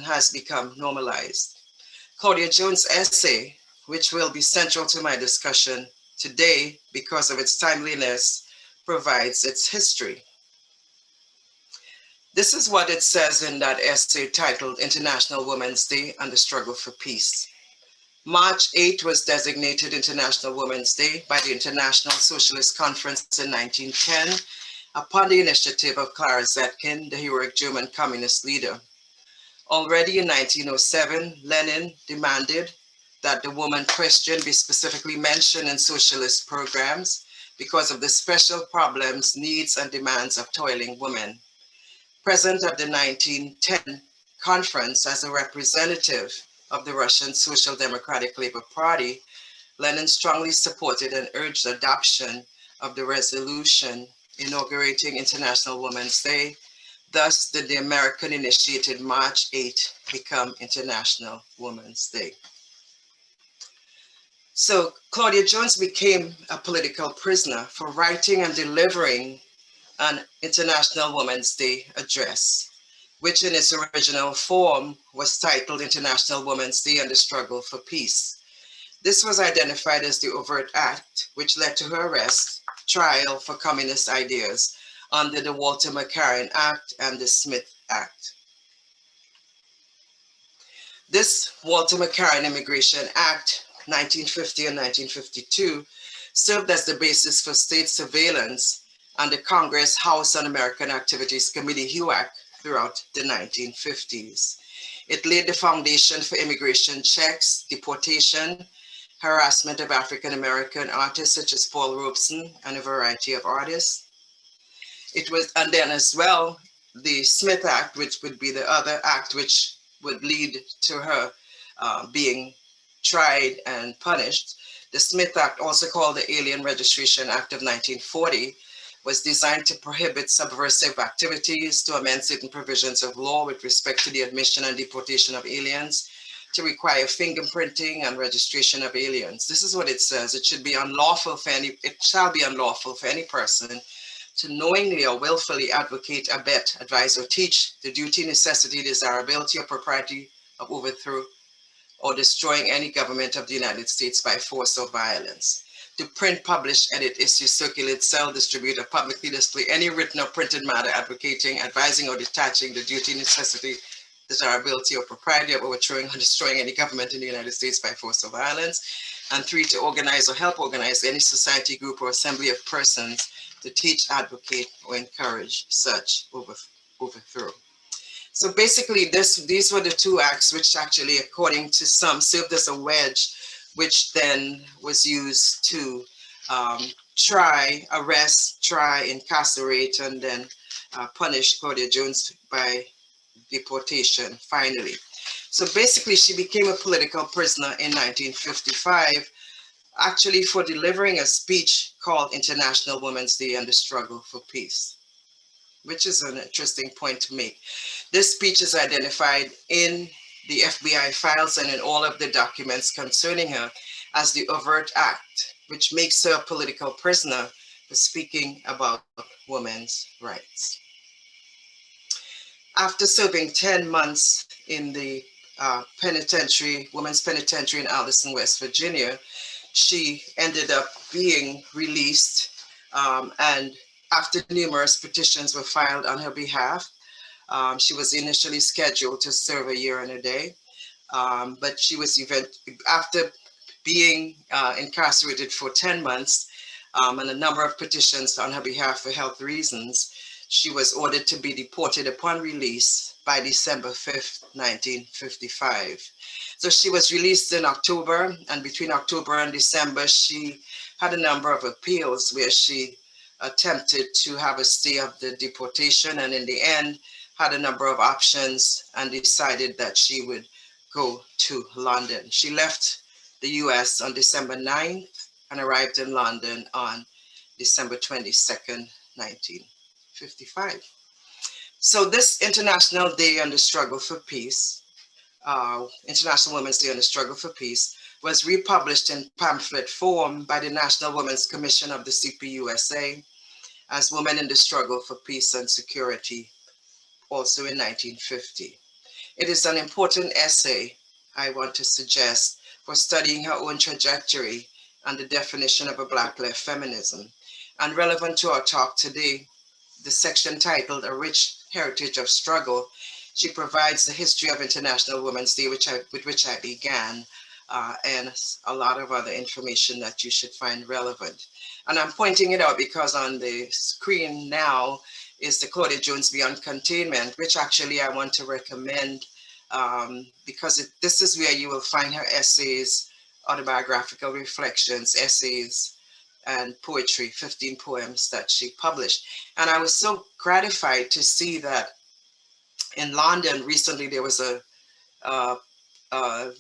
has become normalized. Claudia Jones' essay, which will be central to my discussion today because of its timeliness, provides its history. This is what it says in that essay titled International Women's Day and the Struggle for Peace. March 8 was designated International Women's Day by the International Socialist Conference in 1910 upon the initiative of Clara Zetkin, the heroic German communist leader. Already in 1907, Lenin demanded that the woman question be specifically mentioned in socialist programs because of the special problems, needs, and demands of toiling women. Present at the 1910 conference as a representative of the Russian Social Democratic Labour Party, Lenin strongly supported and urged adoption of the resolution inaugurating International Women's Day. Thus, did the American-initiated March 8 become International Women's Day. So Claudia Jones became a political prisoner for writing and delivering an International Women's Day address, which in its original form was titled International Women's Day and the Struggle for Peace. This was identified as the overt act, which led to her arrest, trial for communist ideas under the Walter McCarran Act and the Smith Act. This Walter McCarran Immigration Act, 1950 and 1952, served as the basis for state surveillance and the Congress House Un-American Activities Committee HUAC throughout the 1950s. It laid the foundation for immigration checks, deportation, harassment of African-American artists such as Paul Robeson and a variety of artists. It was, and then as well, the Smith Act, which would be the other act which would lead to her being tried and punished. The Smith Act, also called the Alien Registration Act of 1940, was designed to prohibit subversive activities, to amend certain provisions of law with respect to the admission and deportation of aliens, to require fingerprinting and registration of aliens. This is what it says. It should be unlawful for it shall be unlawful for any person to knowingly or willfully advocate, abet, advise, or teach the duty, necessity, desirability, or propriety of overthrow or destroying any government of the United States by force or violence. To print, publish, edit, issue, circulate, sell, distribute, or publicly display any written or printed matter advocating, advising, or detaching the duty, necessity, desirability, or propriety of overthrowing or destroying any government in the United States by force or violence. And 3, to organize or help organize any society, group, or assembly of persons to teach, advocate, or encourage such overthrow. So basically, these were the two acts which actually, according to some, served as a wedge, which then was used to try, arrest, try, incarcerate, and then punish Claudia Jones by deportation, finally. So basically, she became a political prisoner in 1955, actually for delivering a speech called International Women's Day and the Struggle for Peace, which is an interesting point to make. This speech is identified in the FBI files and in all of the documents concerning her as the overt act, which makes her a political prisoner for speaking about women's rights. After serving 10 months in the penitentiary, women's penitentiary in Alderson, West Virginia, she ended up being released, and after numerous petitions were filed on her behalf, she was initially scheduled to serve a year and a day, but she was after being incarcerated for 10 months and a number of petitions on her behalf for health reasons, she was ordered to be deported upon release by December 5th, 1955. So she was released in October, and between October and December, she had a number of appeals where she attempted to have a stay of the deportation, and in the end had a number of options and decided that she would go to London. She left the US on December 9th and arrived in London on December 22nd, 1955. So this International Day on the Struggle for Peace, International Women's Day on the Struggle for Peace, was republished in pamphlet form by the National Women's Commission of the CPUSA as Women in the Struggle for Peace and Security, also in 1950. It is an important essay, I want to suggest, for studying her own trajectory and the definition of a Black left feminism. And relevant to our talk today, the section titled A Rich Heritage of Struggle, she provides the history of International Women's Day, with which I began, and a lot of other information that you should find relevant. And I'm pointing it out because on the screen now is the Claudia Jones Beyond Containment, which actually I want to recommend because this is where you will find her essays, autobiographical reflections, essays, and poetry, 15 poems that she published. And I was so gratified to see that in London recently there was a,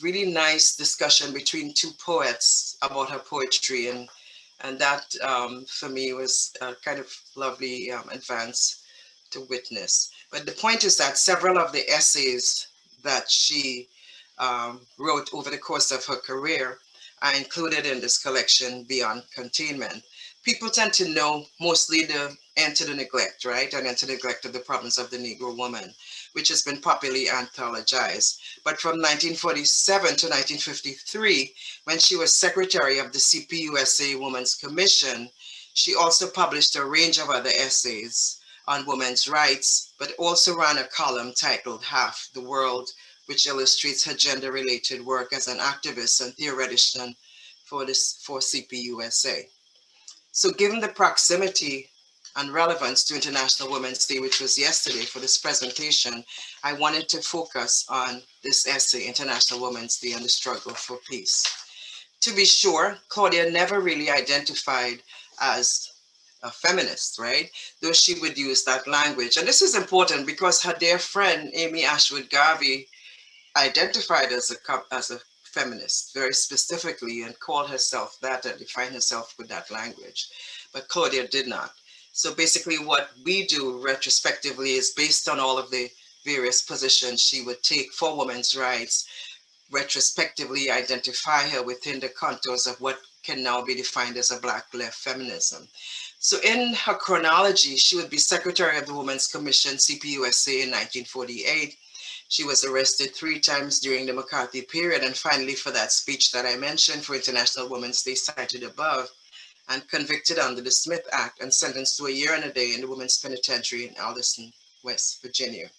really nice discussion between two poets about her poetry, and that for me was a kind of lovely advance to witness. But the point is that several of the essays that she wrote over the course of her career are included in this collection, Beyond Containment. People tend to know mostly the Into the Neglect, right? And Into the Neglect of the Problems of the Negro Woman, which has been popularly anthologized. But from 1947 to 1953, when she was secretary of the CPUSA Women's Commission, she also published a range of other essays on women's rights, but also ran a column titled Half the World, which illustrates her gender-related work as an activist and theoretician for CPUSA. So given the proximity and relevance to International Women's Day, which was yesterday for this presentation, I wanted to focus on this essay, International Women's Day and the Struggle for Peace. To be sure, Claudia never really identified as a feminist, right? Though she would use that language. And this is important because her dear friend, Amy Ashwood Garvey, identified as a feminist very specifically and called herself that and defined herself with that language. But Claudia did not. So basically what we do retrospectively is based on all of the various positions she would take for women's rights, retrospectively identify her within the contours of what can now be defined as a Black left feminism. So in her chronology, she would be secretary of the Women's Commission, CPUSA, in 1948. She was arrested 3 times during the McCarthy period, and finally for that speech that I mentioned for International Women's Day cited above, and convicted under the Smith Act and sentenced to a year and a day in the Women's Penitentiary in Alderson, West Virginia.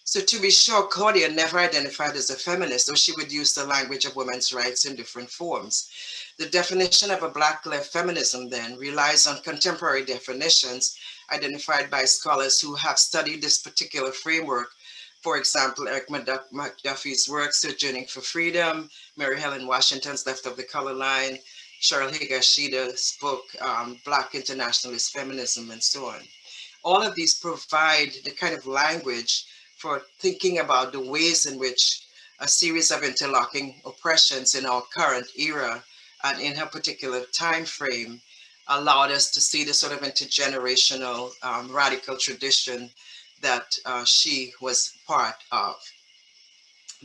So to be sure, Claudia never identified as a feminist, though she would use the language of women's rights in different forms. The definition of a Black left feminism then relies on contemporary definitions identified by scholars who have studied this particular framework. For example, Eric McDuffie's work, Sojourning for Freedom, Mary Helen Washington's Left of the Color Line, Cheryl Higashida's book, Black Internationalist Feminism, and so on. All of these provide the kind of language for thinking about the ways in which a series of interlocking oppressions in our current era and in her particular time frame allowed us to see the sort of intergenerational radical tradition that she was part of.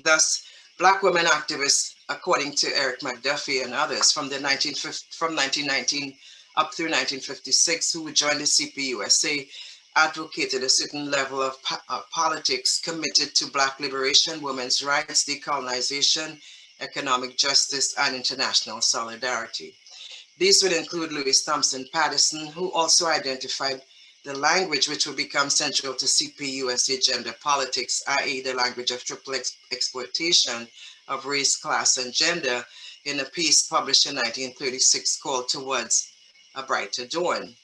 Thus, Black women activists, according to Eric McDuffie and others, from 1919 up through 1956, who would join the CPUSA, advocated a certain level of politics committed to Black liberation, women's rights, decolonization, economic justice, and international solidarity. These would include Louis Thompson Patterson, who also identified the language which would become central to CPUSA gender politics, i.e. the language of triple exploitation of race, class, and gender, in a piece published in 1936 called Towards a Brighter Dawn,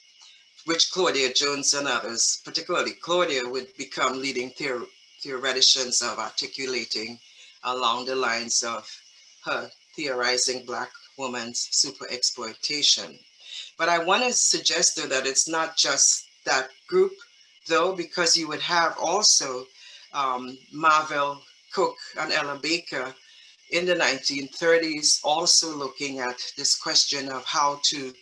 which Claudia Jones and others, particularly Claudia, would become leading theoreticians of articulating along the lines of her theorizing Black woman's super exploitation. But I want to suggest though that it's not just that group though, because you would have also Marvel Cook and Ella Baker in the 1930s also looking at this question of how to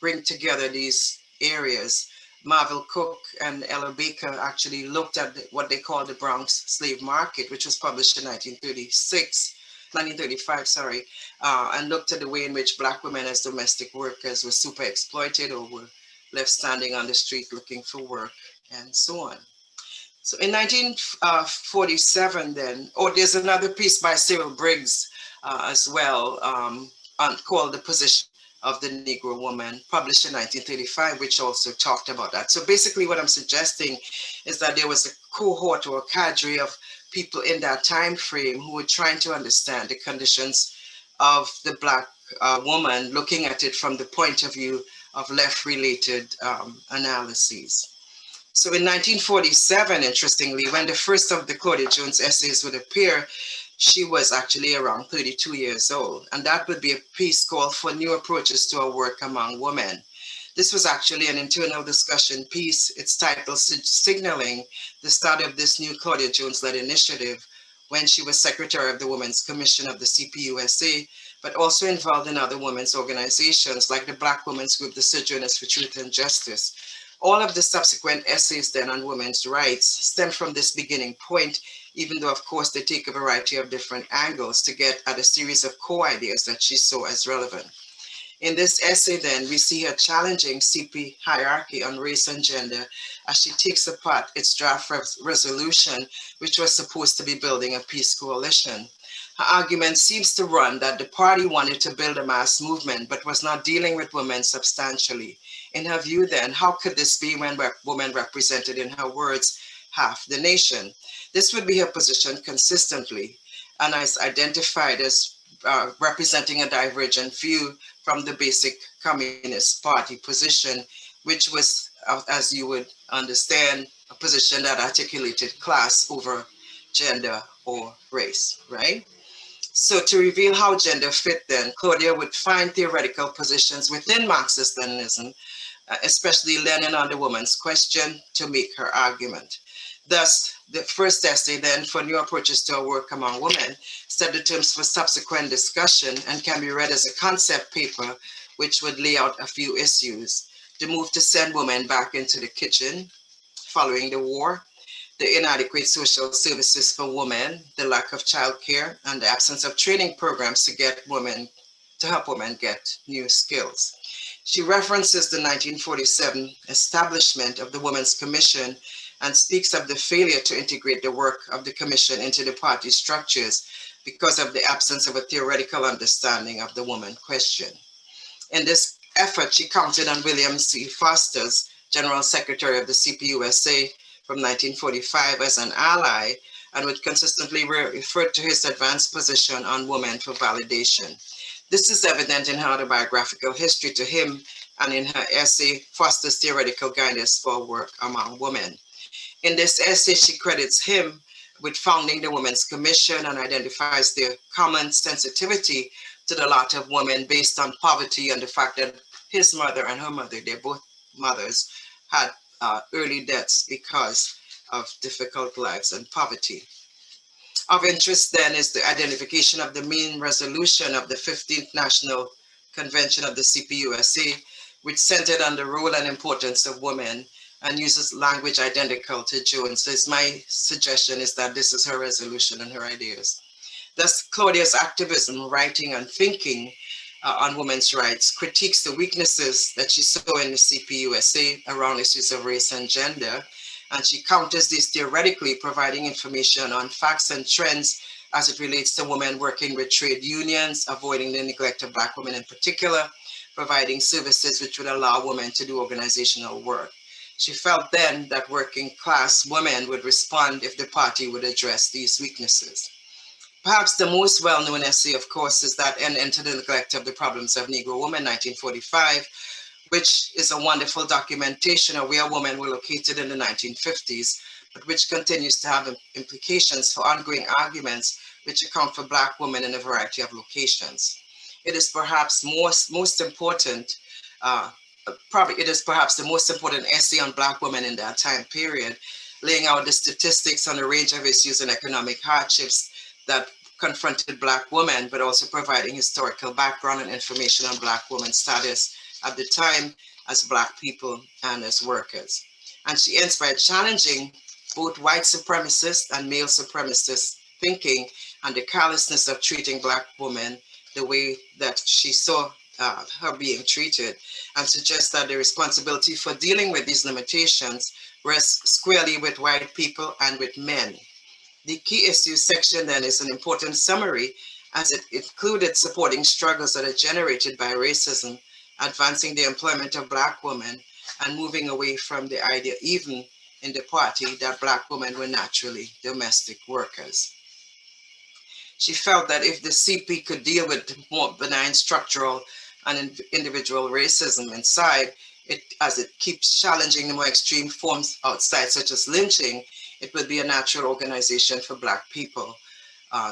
bring together these areas. Marvel Cook and Ella Baker actually looked at what they call the Bronx slave market, which was published in 1935, sorry, and looked at the way in which Black women as domestic workers were super exploited or were left standing on the street looking for work and so on. So in 1947 then, there's another piece by Cyril Briggs as well, called The Position of the Negro Woman, published in 1935, which also talked about that. So basically what I'm suggesting is that there was a cohort or a cadre of people in that time frame who were trying to understand the conditions of the Black woman, looking at it from the point of view of left-related analyses. So in 1947, interestingly, when the first of the Claudia Jones essays would appear, she was actually around 32 years old. And that would be a piece called For New Approaches to Our Work Among Women. This was actually an internal discussion piece. Its title signaling the start of this new Claudia Jones-led initiative when she was secretary of the Women's Commission of the CPUSA, but also involved in other women's organizations like the Black Women's Group, the Sojourners for Truth and Justice. All of the subsequent essays then on women's rights stem from this beginning point, even though of course they take a variety of different angles to get at a series of core ideas that she saw as relevant. In this essay then, we see her challenging CP hierarchy on race and gender as she takes apart its draft resolution, which was supposed to be building a peace coalition. Her argument seems to run that the party wanted to build a mass movement, but was not dealing with women substantially. In her view then, how could this be when women represented, in her words, half the nation? This would be her position consistently, and is identified as representing a divergent view from the basic Communist Party position, which was, as you would understand, a position that articulated class over gender or race, right? So to reveal how gender fit then, Claudia would find theoretical positions within Marxist-Leninism, especially Lenin on the woman's question, to make her argument. Thus, the first essay then, For New Approaches to Our Work Among Women, set the terms for subsequent discussion and can be read as a concept paper which would lay out a few issues. The move to send women back into the kitchen following the war, the inadequate social services for women, the lack of childcare, and the absence of training programs to help women get new skills. She references the 1947 establishment of the Women's Commission and speaks of the failure to integrate the work of the commission into the party structures because of the absence of a theoretical understanding of the woman question. In this effort, she counted on William C. Foster's General Secretary of the CPUSA from 1945 as an ally and would consistently refer to his advanced position on women for validation. This is evident in her autobiographical history to him and in her essay, Foster's Theoretical Guidance for Work Among Women. In this essay, she credits him with founding the Women's Commission and identifies their common sensitivity to the lot of women based on poverty and the fact that his mother and her mother, they're both mothers, had early deaths because of difficult lives and poverty. Of interest then is the identification of the main resolution of the 15th National Convention of the CPUSA, which centered on the role and importance of women and uses language identical to Jones. So my suggestion is that this is her resolution and her ideas. Thus, Claudia's activism, writing and thinking on women's rights critiques the weaknesses that she saw in the CPUSA around issues of race and gender, and she counters these theoretically, providing information on facts and trends as it relates to women working with trade unions, avoiding the neglect of Black women in particular, providing services which would allow women to do organizational work. She felt then that working class women would respond if the party would address these weaknesses. Perhaps the most well-known essay, of course, is that An End to the Neglect of the Problems of Negro Women, 1945, which is a wonderful documentation of where women were located in the 1950s, but which continues to have implications for ongoing arguments which account for Black women in a variety of locations. It is perhaps most important the most important essay on Black women in that time period, laying out the statistics on a range of issues and economic hardships that confronted Black women, but also providing historical background and information on Black women's status at the time as Black people and as workers. And she ends by challenging both white supremacist and male supremacist thinking and the callousness of treating Black women the way that she saw her being treated, and suggests that the responsibility for dealing with these limitations rests squarely with white people and with men. The key issues section then is an important summary, as it included supporting struggles that are generated by racism, advancing the employment of Black women, and moving away from the idea, even in the party, that Black women were naturally domestic workers. She felt that if the CP could deal with more benign structural and individual racism inside, as it keeps challenging the more extreme forms outside, such as lynching, it would be a natural organization for Black people.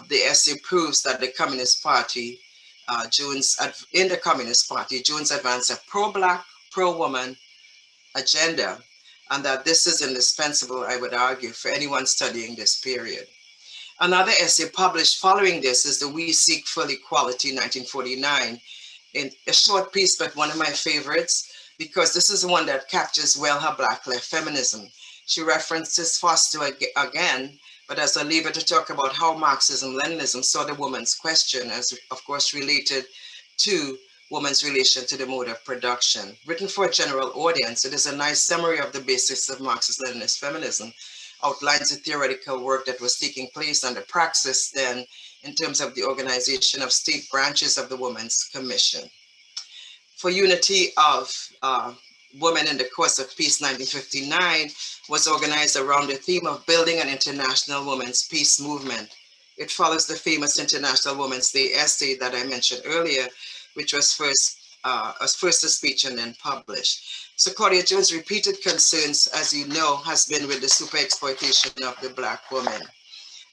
The essay proves that the Communist Party, in the Communist Party, Jones advanced a pro-Black, pro-woman agenda, and that this is indispensable, I would argue, for anyone studying this period. Another essay published following this is the We Seek Full Equality, 1949, in a short piece, but one of my favorites, because this is the one that captures well her Black left feminism. She references Foster again, but as I leave it to talk about how Marxism-Leninism saw the woman's question as, of course, related to woman's relation to the mode of production. Written for a general audience, it is a nice summary of the basics of Marxist-Leninist feminism, outlines the theoretical work that was taking place and the praxis then in terms of the organization of state branches of the Women's Commission. For Unity of Women in the Course of Peace 1959 was organized around the theme of building an international women's peace movement. It follows the famous International Women's Day essay that I mentioned earlier, which was first a speech and then published. So Claudia Jones' repeated concerns, as you know, has been with the super exploitation of the Black woman.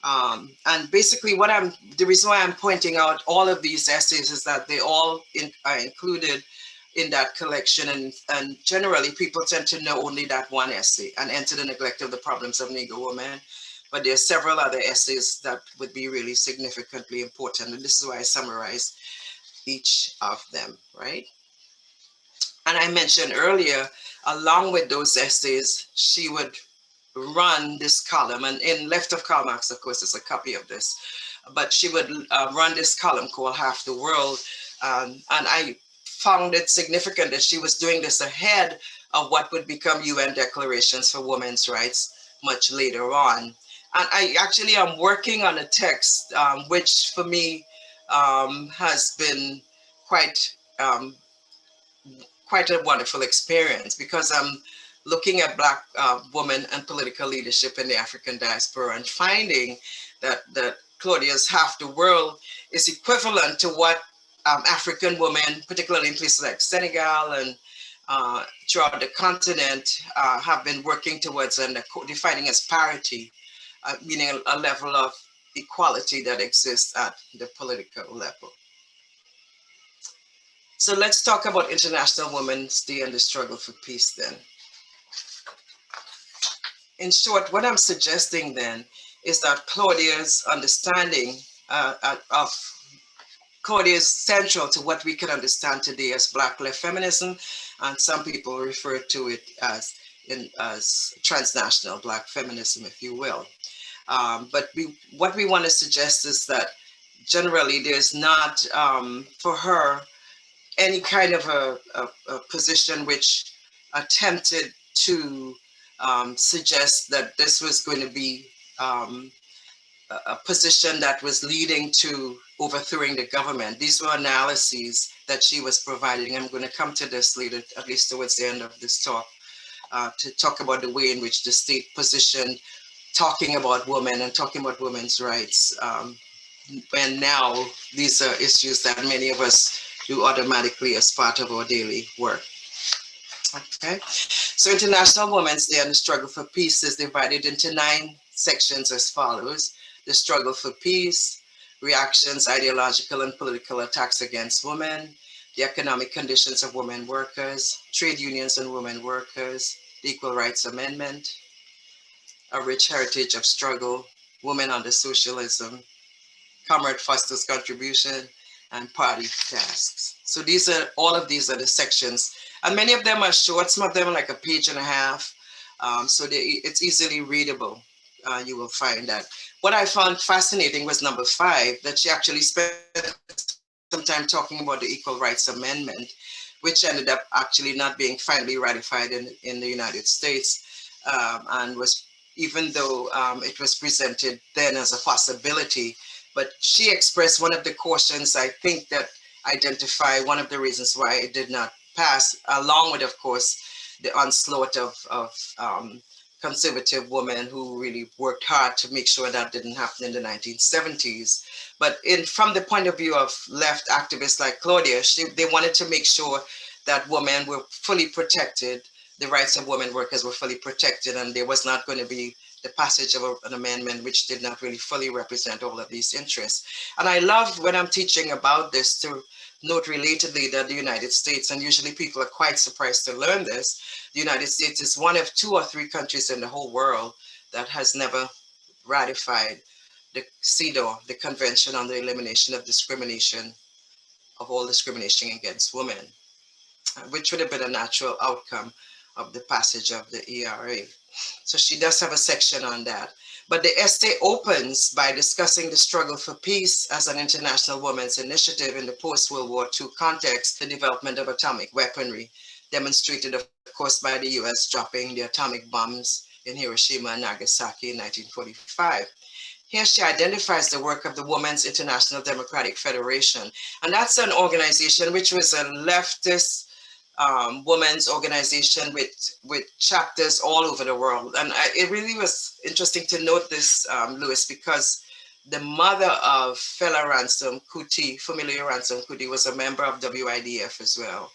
And basically the reason why I'm pointing out all of these essays is that they all are included in that collection, and generally people tend to know only that one essay and enter the neglect of the problems of Negro women. But there are several other essays that would be really significantly important, and this is why I summarize each of them, right? And I mentioned earlier, along with those essays, she would run this column, and in left of Karl Marx, of course, is a copy of this, but she would run this column called Half the World, and I found it significant that she was doing this ahead of what would become UN declarations for women's rights much later on. And I actually am working on a text, which for me has been quite a wonderful experience, because I'm looking at Black women and political leadership in the African diaspora and finding that Claudia's Half the World is equivalent to what African women, particularly in places like Senegal and throughout the continent, have been working towards and defining as parity, meaning a level of equality that exists at the political level. So let's talk about International Women's Day and the struggle for peace then. In short, what I'm suggesting then is that Claudia's understanding of Claudia is central to what we can understand today as Black left feminism, and some people refer to it as transnational Black feminism, if you will. But what we want to suggest is that generally there's not, for her, any kind of a position which attempted to suggest that this was going to be a position that was leading to overthrowing the government. These were analyses that she was providing. I'm going to come to this later, at least towards the end of this talk, to talk about the way in which the state positioned talking about women and talking about women's rights. And now these are issues that many of us do automatically as part of our daily work. Okay, so International Women's Day and the struggle for peace is divided into 9 sections as follows: the struggle for peace, reactions, ideological and political attacks against women, the economic conditions of women workers, trade unions and women workers, the Equal Rights Amendment, a rich heritage of struggle, women under socialism, Comrade Foster's contribution, and party tasks. So all of these are the sections, and many of them are short. Some of them are like a page and a half, so it's easily readable. You will find that. What I found fascinating was number 5, that she actually spent some time talking about the Equal Rights Amendment, which ended up actually not being finally ratified in the United States, and was, even though it was presented then as a possibility, but she expressed one of the cautions, I think, that identify one of the reasons why it did not pass, along with, of course, the onslaught of conservative women who really worked hard to make sure that didn't happen in the 1970s. But from the point of view of left activists like Claudia, they wanted to make sure that women were fully protected, the rights of women workers were fully protected, and there was not going to be the passage of an amendment which did not really fully represent all of these interests. And I love, when I'm teaching about this, to note relatedly that the United States, and usually people are quite surprised to learn this, the United States is one of 2 or 3 countries in the whole world that has never ratified the CEDAW, the Convention on the Elimination of Discrimination, of all discrimination against women, which would have been a natural outcome of the passage of the ERA. So she does have a section on that. But the essay opens by discussing the struggle for peace as an international women's initiative in the post-World War II context, the development of atomic weaponry, demonstrated, of course, by the US dropping the atomic bombs in Hiroshima and Nagasaki in 1945. Here she identifies the work of the Women's International Democratic Federation. And that's an organization which was a leftist women's organization with chapters all over the world. And it really was interesting to note this, Lewis, because the mother of Fela Ransom Kuti, Familia Ransom Kuti, was a member of WIDF as well.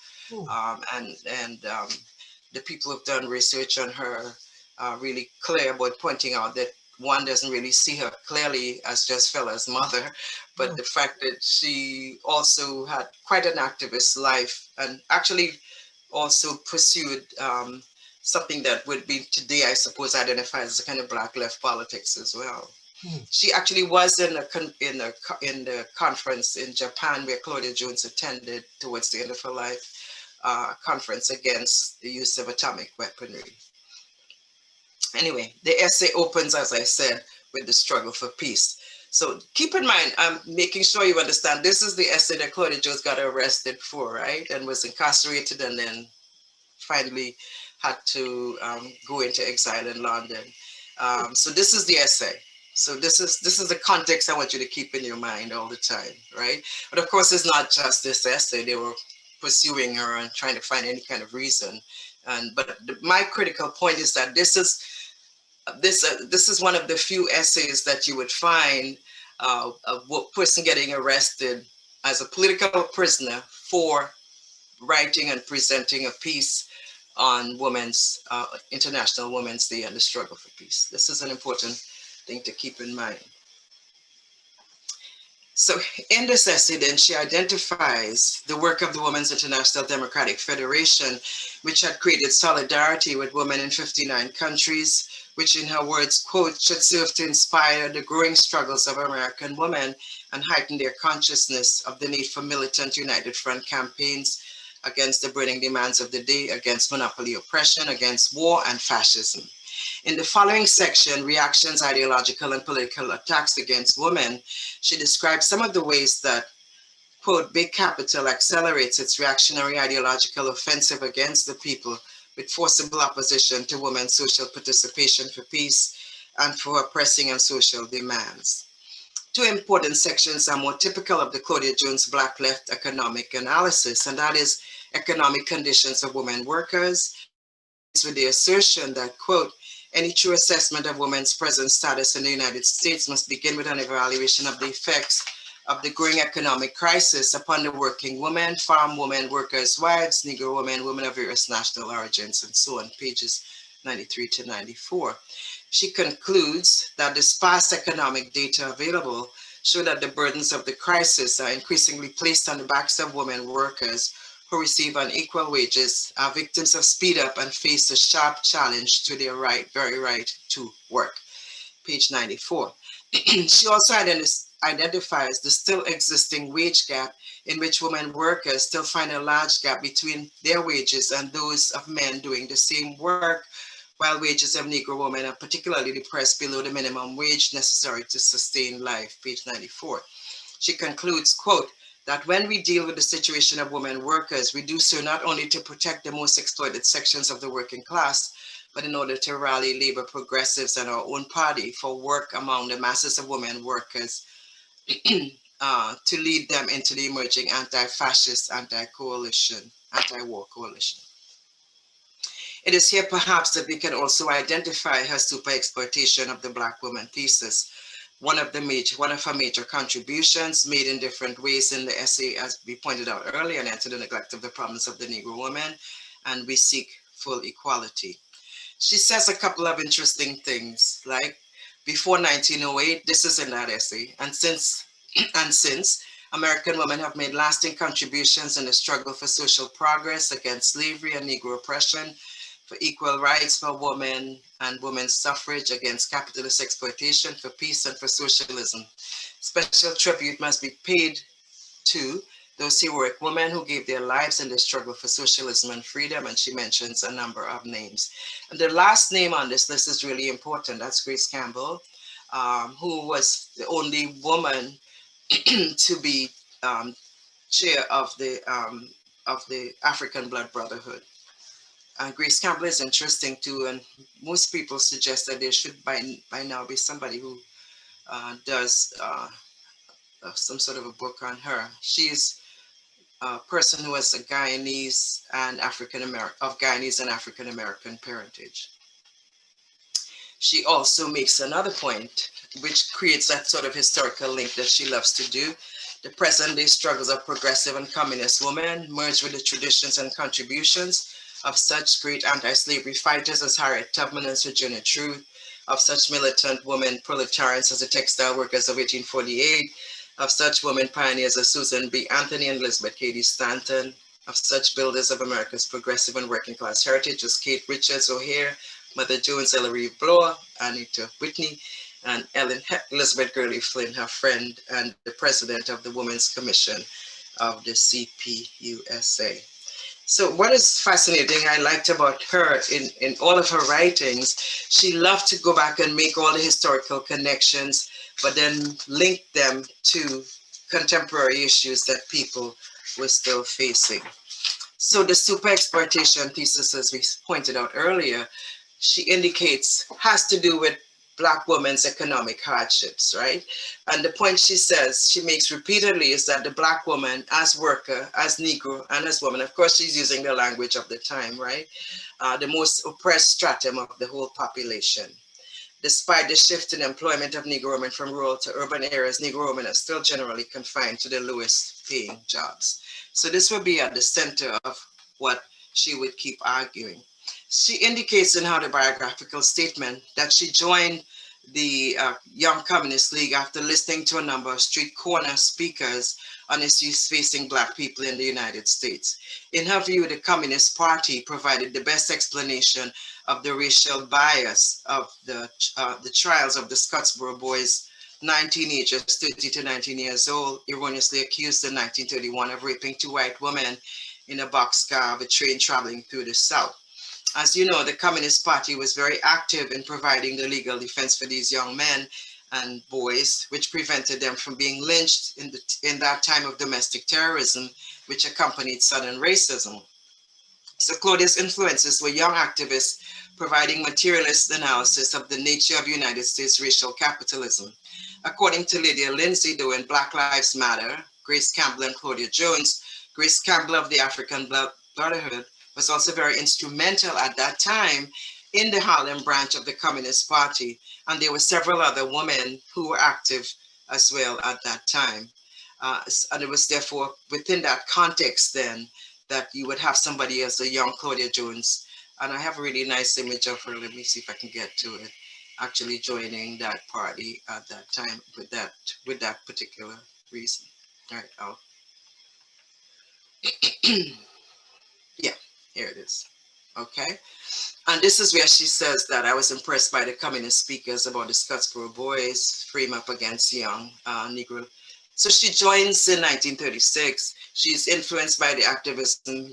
And the people who've done research on her are really clear about pointing out that one doesn't really see her clearly as just Fela's mother, but the fact that she also had quite an activist life and actually also pursued something that would be today, I suppose, identified as a kind of Black left politics as well. She actually was in the conference in Japan where Claudia Jones attended towards the end of her life, conference against the use of atomic weaponry. Anyway, the essay opens, as I said, with the struggle for peace. So keep in mind, I'm making sure you understand, this is the essay that Claudia Jones got arrested for, right? And was incarcerated and then finally had to go into exile in London. So this is the essay. So this is the context I want you to keep in your mind all the time, right? But of course, it's not just this essay. They were pursuing her and trying to find any kind of reason. But my critical point is that this is one of the few essays that you would find a person getting arrested as a political prisoner for writing and presenting a piece on International Women's Day and the struggle for peace. This is an important thing to keep in mind. So in this essay, then, she identifies the work of the Women's International Democratic Federation, which had created solidarity with women in 59 countries, which in her words, quote, should serve to inspire the growing struggles of American women and heighten their consciousness of the need for militant united front campaigns against the burning demands of the day, against monopoly oppression, against war and fascism. In the following section, Reactions, Ideological and Political Attacks Against Women, she describes some of the ways that, quote, big capital accelerates its reactionary ideological offensive against the people with forcible opposition to women's social participation for peace and for her pressing and social demands. 2 important sections are more typical of the Claudia Jones Black left economic analysis, and that is economic conditions of women workers, with the assertion that, quote, any true assessment of women's present status in the United States must begin with an evaluation of the effects of the growing economic crisis upon the working woman, farm women, workers' wives, Negro women, women of various national origins, and so on, pages 93 to 94. She concludes that the sparse economic data available show that the burdens of the crisis are increasingly placed on the backs of women workers who receive unequal wages, are victims of speed up and face a sharp challenge to their very right to work. Page 94. She also identifies the still existing wage gap in which women workers still find a large gap between their wages and those of men doing the same work, while wages of Negro women are particularly depressed below the minimum wage necessary to sustain life, page 94. She concludes, quote, that when we deal with the situation of women workers, we do so not only to protect the most exploited sections of the working class, but in order to rally labor progressives and our own party for work among the masses of women workers to lead them into the emerging anti-fascist, anti-war coalition. It is here perhaps that we can also identify her super exploitation of the Black woman thesis, one of her major contributions made in different ways in the essay, as we pointed out earlier, and to the neglect of the problems of the Negro woman, and we seek full equality. She says a couple of interesting things, like before 1908, this is in that essay, and since American women have made lasting contributions in the struggle for social progress against slavery and Negro oppression, for equal rights for women and women's suffrage, against capitalist exploitation, for peace and for socialism. Special tribute must be paid to those heroic women who gave their lives in the struggle for socialism and freedom, and she mentions a number of names. And the last name on this list is really important. That's Grace Campbell, who was the only woman to be chair of the African Blood Brotherhood. Grace Campbell is interesting too, and most people suggest that there should by now be somebody who does some sort of a book on her. She is a person who has a Guyanese and African American parentage. She also makes another point, which creates that sort of historical link that she loves to do. The present-day struggles of progressive and communist women merge with the traditions and contributions of such great anti-slavery fighters as Harriet Tubman and Sojourner Truth, of such militant women proletarians as the textile workers of 1848, of such women pioneers as Susan B. Anthony and Elizabeth Cady Stanton, of such builders of America's progressive and working class heritage as Kate Richards O'Hare, Mother Jones, Ellery Bloor, Anita Whitney, and Elizabeth Gurley Flynn, her friend and the president of the Women's Commission of the CPUSA. So what is fascinating, I liked about her in all of her writings, she loved to go back and make all the historical connections, but then link them to contemporary issues that people were still facing. So the super exploitation thesis, as we pointed out earlier, she indicates has to do with Black women's economic hardships, right? And the point she makes repeatedly is that the Black woman as worker, as Negro, and as woman, of course, she's using the language of the time, right? The most oppressed stratum of the whole population. Despite the shift in employment of Negro women from rural to urban areas, Negro women are still generally confined to the lowest paying jobs. So this will be at the center of what she would keep arguing. She indicates in her autobiographical statement that she joined the Young Communist League after listening to a number of street corner speakers on issues facing Black people in the United States. In her view, the Communist Party provided the best explanation of the racial bias of the trials of the Scottsboro boys, 9 teenagers, 30 to 19 years old, erroneously accused in 1931 of raping 2 white women in a boxcar of a train traveling through the South. As you know, the Communist Party was very active in providing the legal defense for these young men and boys, which prevented them from being lynched in that time of domestic terrorism, which accompanied Southern racism. So Claudia's influences were young activists providing materialist analysis of the nature of United States racial capitalism. According to Lydia Lindsay, though in Black Lives Matter, Grace Campbell and Claudia Jones, Grace Campbell of the African Brotherhood was also very instrumental at that time in the Harlem branch of the Communist Party. And there were several other women who were active as well at that time. And it was therefore within that context then that you would have somebody as a young Claudia Jones. And I have a really nice image of her. Let me see if I can get to it. Actually joining that party at that time with that particular reason. All right, yeah, here it is. Okay. And this is where she says that I was impressed by the communist speakers about the Scottsboro boys frame up against young Negro. So she joins in 1936. She's influenced by the activism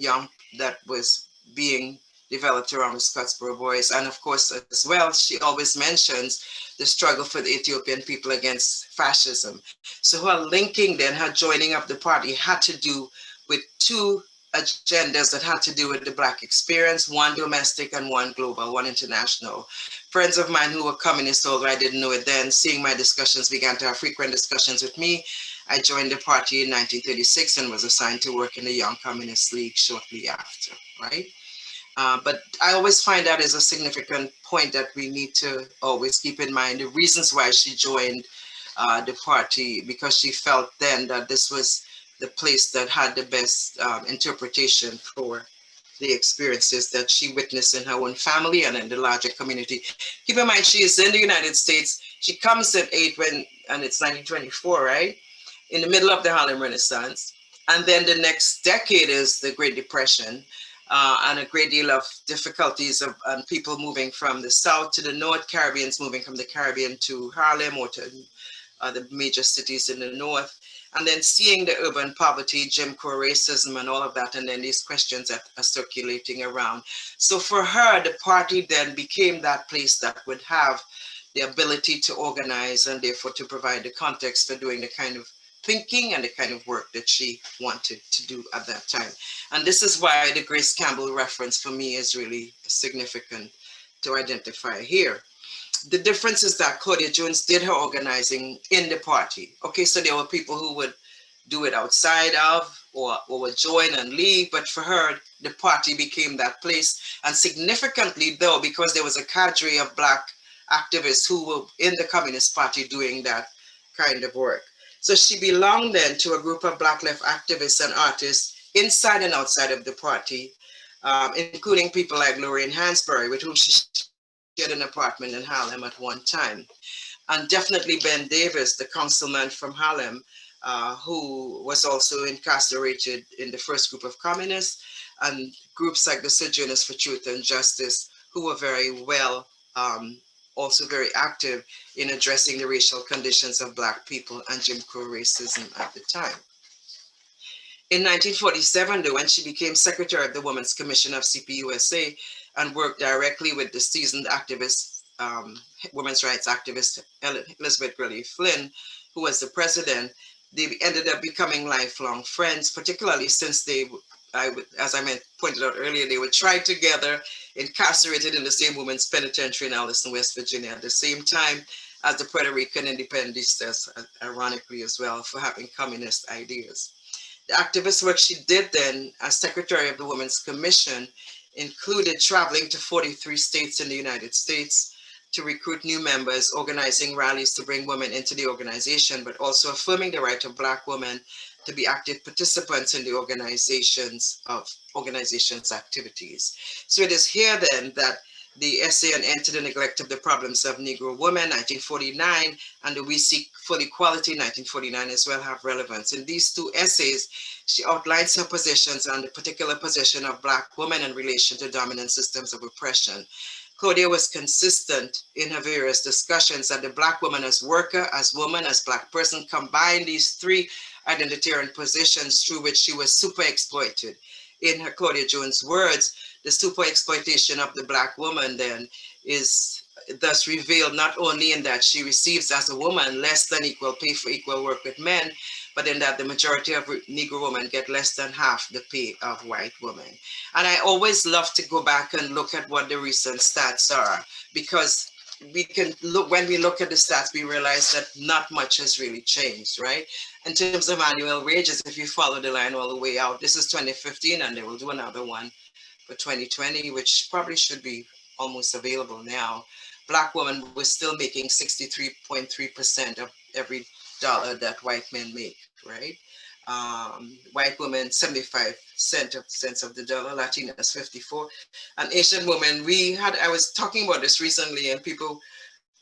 that was being developed around the Scottsboro Boys. And of course, as well, she always mentions the struggle for the Ethiopian people against fascism. So her linking then, her joining of the party had to do with two agendas that had to do with the Black experience, one domestic and one global, one international. Friends of mine who were communists, although I didn't know it then, seeing my discussions, began to have frequent discussions with me. I joined the party in 1936 and was assigned to work in the Young Communist League shortly after, right? But I always find that is a significant point that we need to always keep in mind, the reasons why she joined the party, because she felt then that this was the place that had the best interpretation for the experiences that she witnessed in her own family and in the larger community. Keep in mind, she is in the United States. She comes at 8 when, and it's 1924, right? In the middle of the Harlem Renaissance. And then the next decade is the Great Depression. And a great deal of difficulties of people moving from the South to the North, Caribbeans moving from the Caribbean to Harlem or to the major cities in the North. And then seeing the urban poverty, Jim Crow racism and all of that, and then these questions that are circulating around. So for her, the party then became that place that would have the ability to organize and therefore to provide the context for doing the kind of thinking and the kind of work that she wanted to do at that time. And this is why the Grace Campbell reference for me is really significant to identify here. The difference is that Claudia Jones did her organizing in the party. Okay, so there were people who would do it outside of or would join and leave, but for her, the party became that place. And significantly though, because there was a cadre of Black activists who were in the Communist Party doing that kind of work. So she belonged then to a group of Black left activists and artists inside and outside of the party, including people like Lorraine Hansberry, with whom she shared an apartment in Harlem at one time. And definitely Ben Davis, the councilman from Harlem, who was also incarcerated in the first group of communists, and groups like the Sojourners for Truth and Justice, who were very well also very active in addressing the racial conditions of Black people and Jim Crow racism at the time. In 1947, though, when she became secretary of the Women's Commission of CPUSA and worked directly with the seasoned activist, women's rights activist Elizabeth Gurley Flynn, who was the president, they ended up becoming lifelong friends, particularly since they, as I pointed out earlier, they were tried together, incarcerated in the same women's penitentiary in Alliston, West Virginia, at the same time as the Puerto Rican independistas, ironically as well, for having communist ideas. The activist work she did then as secretary of the Women's Commission included traveling to 43 states in the United States to recruit new members, organizing rallies to bring women into the organization, but also affirming the right of Black women to be active participants in the organization's activities. So it is here then that the essay on Enter the Neglect of the Problems of Negro Women, 1949, and the We Seek Full Equality, 1949 as well have relevance. In these two essays, she outlines her positions on the particular position of Black women in relation to dominant systems of oppression. Claudia was consistent in her various discussions that the Black woman as worker, as woman, as Black person combined these three identitarian positions through which she was super exploited. In her Claudia Jones words, the super exploitation of the Black woman then is thus revealed not only in that she receives as a woman less than equal pay for equal work with men, but in that the majority of Negro women get less than half the pay of white women. And I always love to go back and look at what the recent stats are, because we can look, when we look at the stats, we realize that not much has really changed, right? In terms of annual wages, if you follow the line all the way out, this is 2015 and they will do another one for 2020, which probably should be almost available now. Black women were still making 63.3% of every dollar that white men make, right? White women, 75 cents of the dollar, Latinas, 54. And Asian women, I was talking about this recently and people,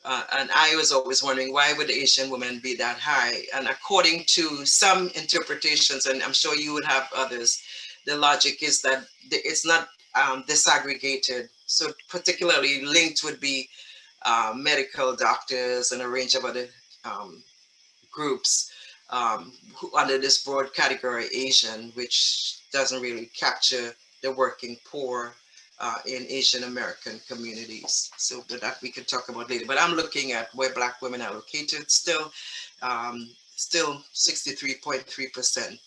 and I was always wondering, why would the Asian women be that high? And according to some interpretations, and I'm sure you would have others, the logic is that it's not disaggregated. So particularly linked would be medical doctors and a range of other groups under this broad category Asian, which doesn't really capture the working poor in Asian American communities. So that we can talk about later. But I'm looking at where Black women are located. Still 63.3%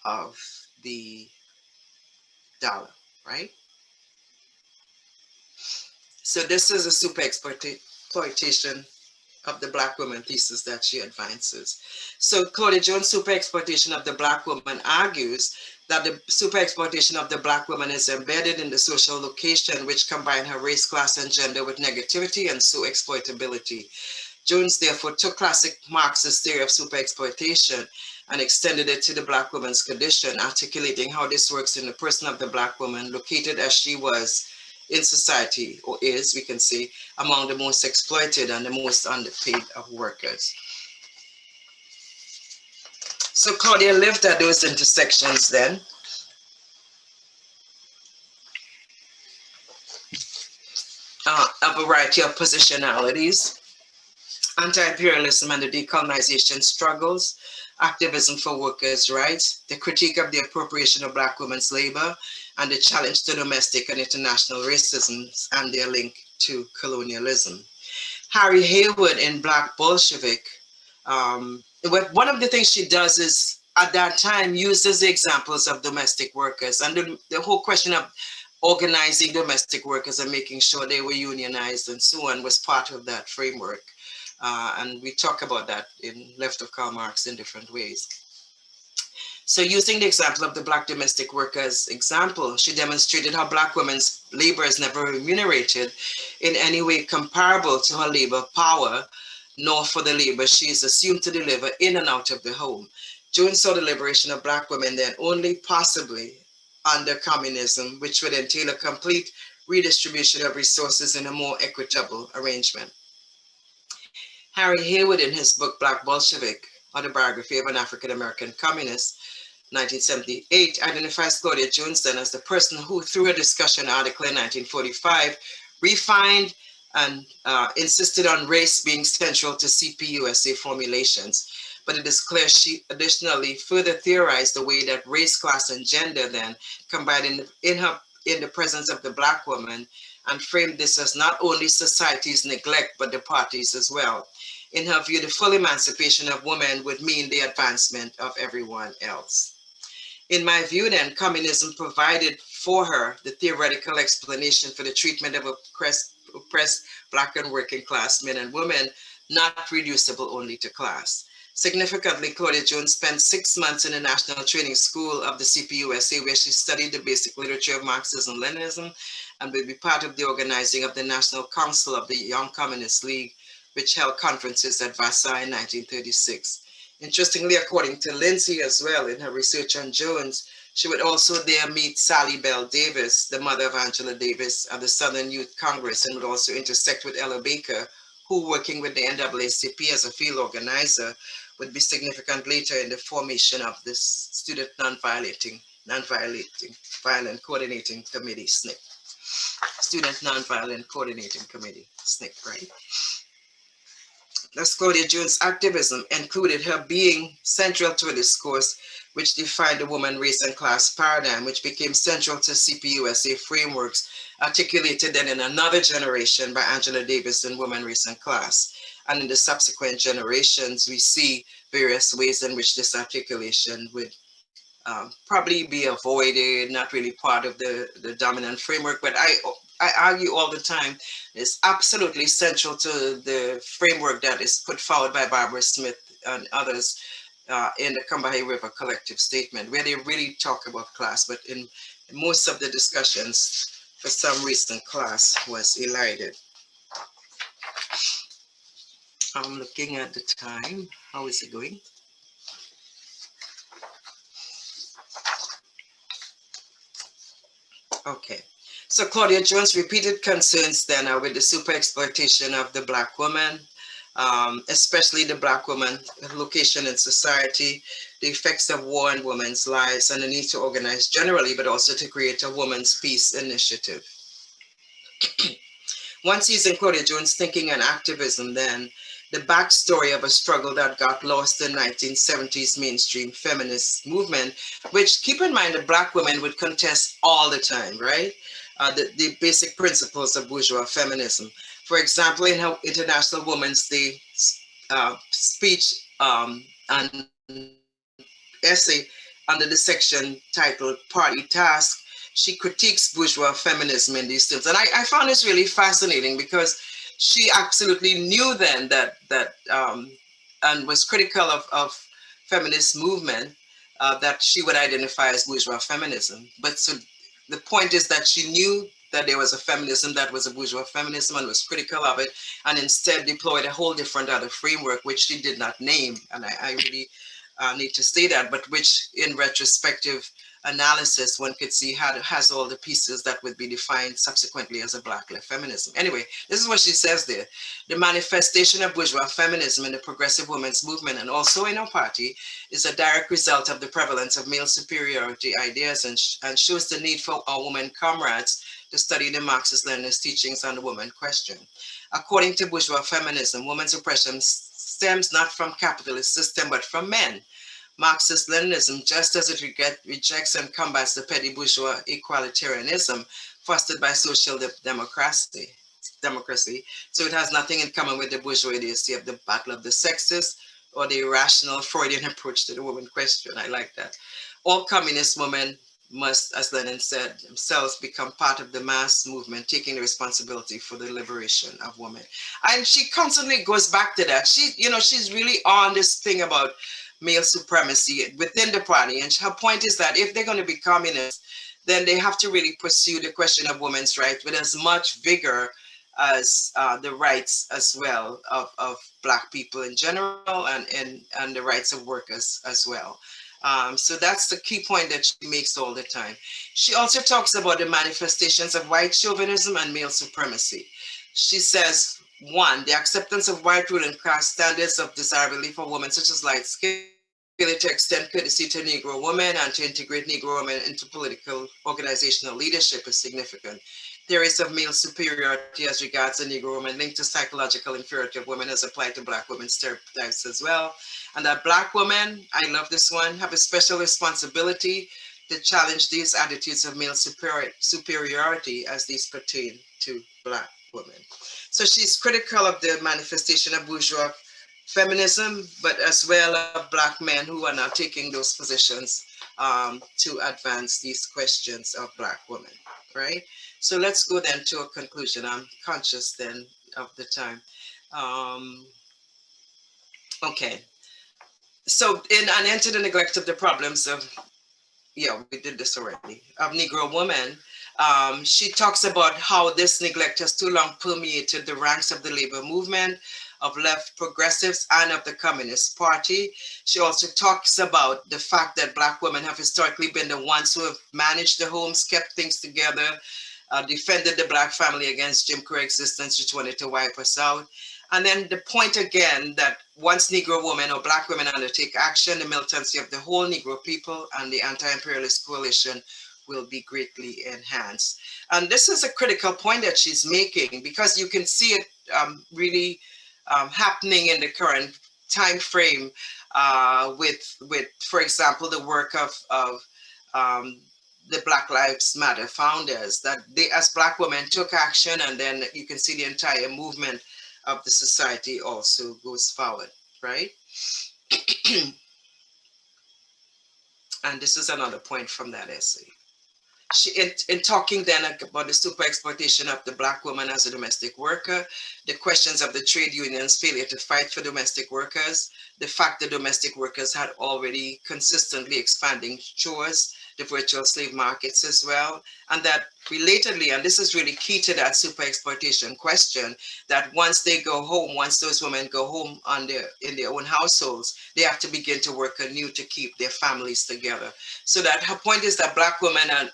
of the dollar, right? So this is a super exploitation of the Black woman thesis that she advances. So Claudia Jones' super exploitation of the Black woman argues that the super exploitation of the Black woman is embedded in the social location which combine her race, class, and gender with negativity and so exploitability. Jones therefore took classic Marxist theory of super exploitation and extended it to the Black woman's condition, articulating how this works in the person of the Black woman, located as she was in society, or is, we can say, among the most exploited and the most underpaid of workers. So Claudia lived at those intersections then. A variety of positionalities: anti-imperialism and the decolonization struggles, activism for workers' rights, the critique of the appropriation of Black women's labor, and the challenge to domestic and international racism and their link to colonialism. Harry Haywood in Black Bolshevik, one of the things she does is at that time uses the examples of domestic workers and the whole question of organizing domestic workers and making sure they were unionized and so on was part of that framework. And we talk about that in Left of Karl Marx in different ways. So using the example of the Black domestic workers example, she demonstrated how Black women's labor is never remunerated in any way comparable to her labor power, nor for the labor she is assumed to deliver in and out of the home. Jones saw the liberation of Black women then only possibly under communism, which would entail a complete redistribution of resources in a more equitable arrangement. Harry Haywood, in his book Black Bolshevik, Autobiography of an African American Communist, 1978, identifies Claudia Jones then as the person who, through a discussion article in 1945, refined and insisted on race being central to CPUSA formulations. But it is clear she additionally further theorized the way that race, class, and gender then combined in the presence of the Black woman, and framed this as not only society's neglect, but the party's as well. In her view, the full emancipation of women would mean the advancement of everyone else. In my view then, communism provided for her the theoretical explanation for the treatment of oppressed Black and working class men and women, not reducible only to class. Significantly, Claudia Jones spent 6 months in the National Training School of the CPUSA, where she studied the basic literature of Marxism-Leninism and will be part of the organizing of the National Council of the Young Communist League, which held conferences at Versailles in 1936. Interestingly, according to Lindsay as well, in her research on Jones, she would also there meet Sally Bell Davis, the mother of Angela Davis, at the Southern Youth Congress, and would also intersect with Ella Baker, who, working with the NAACP as a field organizer, would be significant later in the formation of this Student Nonviolent Coordinating Committee, SNCC. Student Nonviolent Coordinating Committee, SNCC, right? Thus, Claudia Jones' activism included her being central to a discourse which defined the woman, race, and class paradigm, which became central to CPUSA frameworks articulated then in another generation by Angela Davis in Woman, Race, and Class. And in the subsequent generations, we see various ways in which this articulation would probably be avoided, not really part of the dominant framework. But I argue all the time, it's absolutely central to the framework that is put forward by Barbara Smith and others in the Combahee River Collective Statement, where they really talk about class. But in most of the discussions, for some reason, class was elided. I'm looking at the time. How is it going? Okay. So Claudia Jones' repeated concerns then are with the super exploitation of the Black woman, especially the Black woman location in society, the effects of war on women's lives, and the need to organize generally, but also to create a women's peace initiative. Once using Claudia Jones' thinking and activism, then the backstory of a struggle that got lost in 1970s mainstream feminist movement, which, keep in mind, the Black women would contest all the time, right? the basic principles of bourgeois feminism. For example, in her International Women's Day speech and essay under the section titled Party Task, she critiques bourgeois feminism in these terms. And I found this really fascinating because she absolutely knew then that and was critical of feminist movement that she would identify as bourgeois feminism. But so the point is that she knew that there was a feminism that was a bourgeois feminism and was critical of it, and instead deployed a whole different other framework, which she did not name. And I really need to say that, but which in retrospective analysis, one could see has all the pieces that would be defined subsequently as a Black left feminism. Anyway, this is what she says there. The manifestation of bourgeois feminism in the progressive women's movement and also in our party is a direct result of the prevalence of male superiority ideas and shows the need for our women comrades to study the Marxist-Leninist teachings on the woman question. According to bourgeois feminism, women's oppression stems not from capitalist system, but from men. Marxist-Leninism, just as it rejects and combats the petty bourgeois equalitarianism fostered by social democracy. So it has nothing in common with the bourgeois idiocy of the battle of the sexes or the irrational Freudian approach to the woman question. I like that. All communist women must, as Lenin said, themselves become part of the mass movement, taking the responsibility for the liberation of women. And she constantly goes back to that. She's really on this thing about male supremacy within the party. And her point is that if they're going to be communists, then they have to really pursue the question of women's rights with as much vigor as the rights as well of Black people in general and the rights of workers as well. So that's the key point that she makes all the time. She also talks about the manifestations of white chauvinism and male supremacy. She says, one, the acceptance of white rule and class standards of desirability for women, such as light skin, failure to extend courtesy to Negro women and to integrate Negro women into political organizational leadership is significant. Theories of male superiority as regards the Negro woman linked to psychological inferiority of women as applied to Black women's stereotypes as well. And that Black women, I love this one, have a special responsibility to challenge these attitudes of male superiority as these pertain to Black women. So she's critical of the manifestation of bourgeois feminism, but as well of Black men who are now taking those positions to advance these questions of Black women, right? So let's go then to a conclusion. I'm conscious then of the time. Okay. So in An End to the Neglect of the Problems of, yeah, we did this already, of Negro women, she talks about how this neglect has too long permeated the ranks of the labor movement, of left progressives, and of the Communist Party. She also talks about the fact that Black women have historically been the ones who have managed the homes, kept things together, defended the Black family against Jim Crow existence, which wanted to wipe us out. And then the point again that once Negro women or Black women undertake action, the militancy of the whole Negro people and the anti-imperialist coalition will be greatly enhanced. And this is a critical point that she's making because you can see it really happening in the current time frame with, for example, the work of the Black Lives Matter founders, that they, as Black women, took action, and then you can see the entire movement of the society also goes forward, right? And this is another point from that essay. In talking then about the super exploitation of the Black woman as a domestic worker, the questions of the trade unions' failure to fight for domestic workers, the fact that domestic workers had already consistently expanding chores, the virtual slave markets as well, and that relatedly, and this is really key to that super exploitation question, that once they go home, once those women go home in their own households, they have to begin to work anew to keep their families together. So that her point is that Black women are,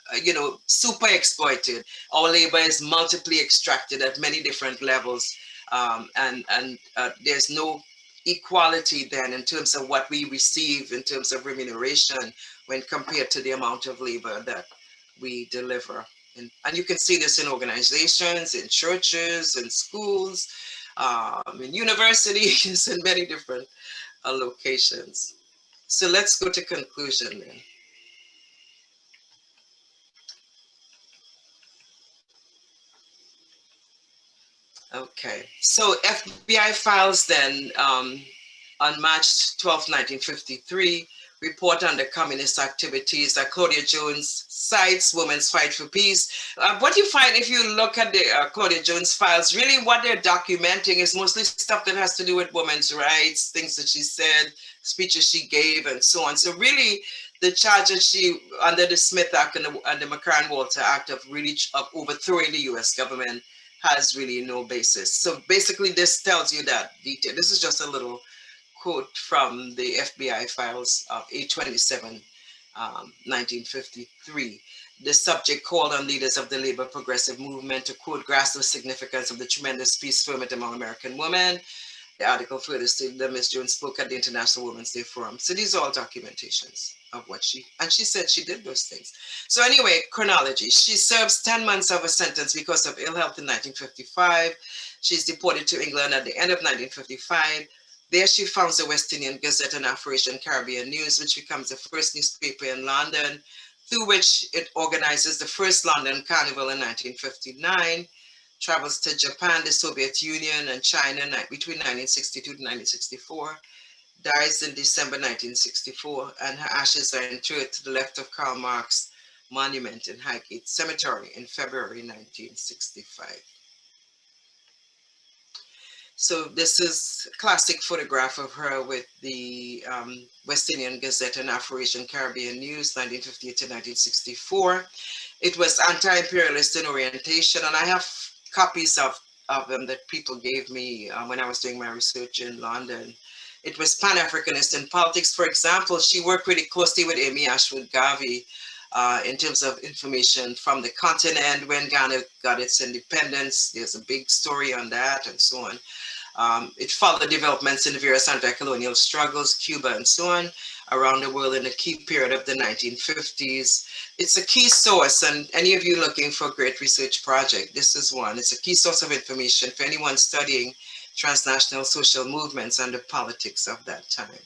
super exploited. Our labor is multiply extracted at many different levels, and there's no equality then in terms of what we receive in terms of remuneration when compared to the amount of labor that we deliver. And you can see this in organizations, in churches, in schools, in universities, in many different locations. So let's go to conclusion then. Okay, so FBI files then on March 12, 1953, report on the communist activities that Claudia Jones cites women's fight for peace. What you find if you look at the Claudia Jones files, really what they're documenting is mostly stuff that has to do with women's rights, things that she said, speeches she gave, and so on. So really, the charge that she, under the Smith Act and the McCarran-Walter Act of overthrowing the U.S. government has really no basis. So basically, this tells you that detail. This is just a little quote from the FBI files of 8/27, 1953. The subject called on leaders of the labor progressive movement to, quote, grasp the significance of the tremendous peace ferment among American women. The article further stated that Ms. Jones spoke at the International Women's Day Forum. So these are all documentations of what and she said she did those things. So anyway, chronology. She serves 10 months of a sentence because of ill health in 1955. She's deported to England at the end of 1955. There she founds the West Indian Gazette and Afro-Caribbean News, which becomes the first newspaper in London, through which it organizes the first London Carnival in 1959, travels to Japan, the Soviet Union, and China between 1962 to 1964, dies in December 1964, and her ashes are interred to the left of Karl Marx monument in Highgate Cemetery in February 1965. So this is a classic photograph of her with the West Indian Gazette and Afro-Caribbean News, 1958 to 1964. It was anti-imperialist in orientation, and I have copies of them that people gave me when I was doing my research in London. It was Pan-Africanist in politics. For example, she worked really closely with Amy Ashwood Garvey in terms of information from the continent when Ghana got its independence. There's a big story on that and so on. It followed developments in the various anti-colonial struggles, Cuba and so on, around the world in the key period of the 1950s. It's a key source, and any of you looking for a great research project, this is one. It's a key source of information for anyone studying transnational social movements and the politics of that time.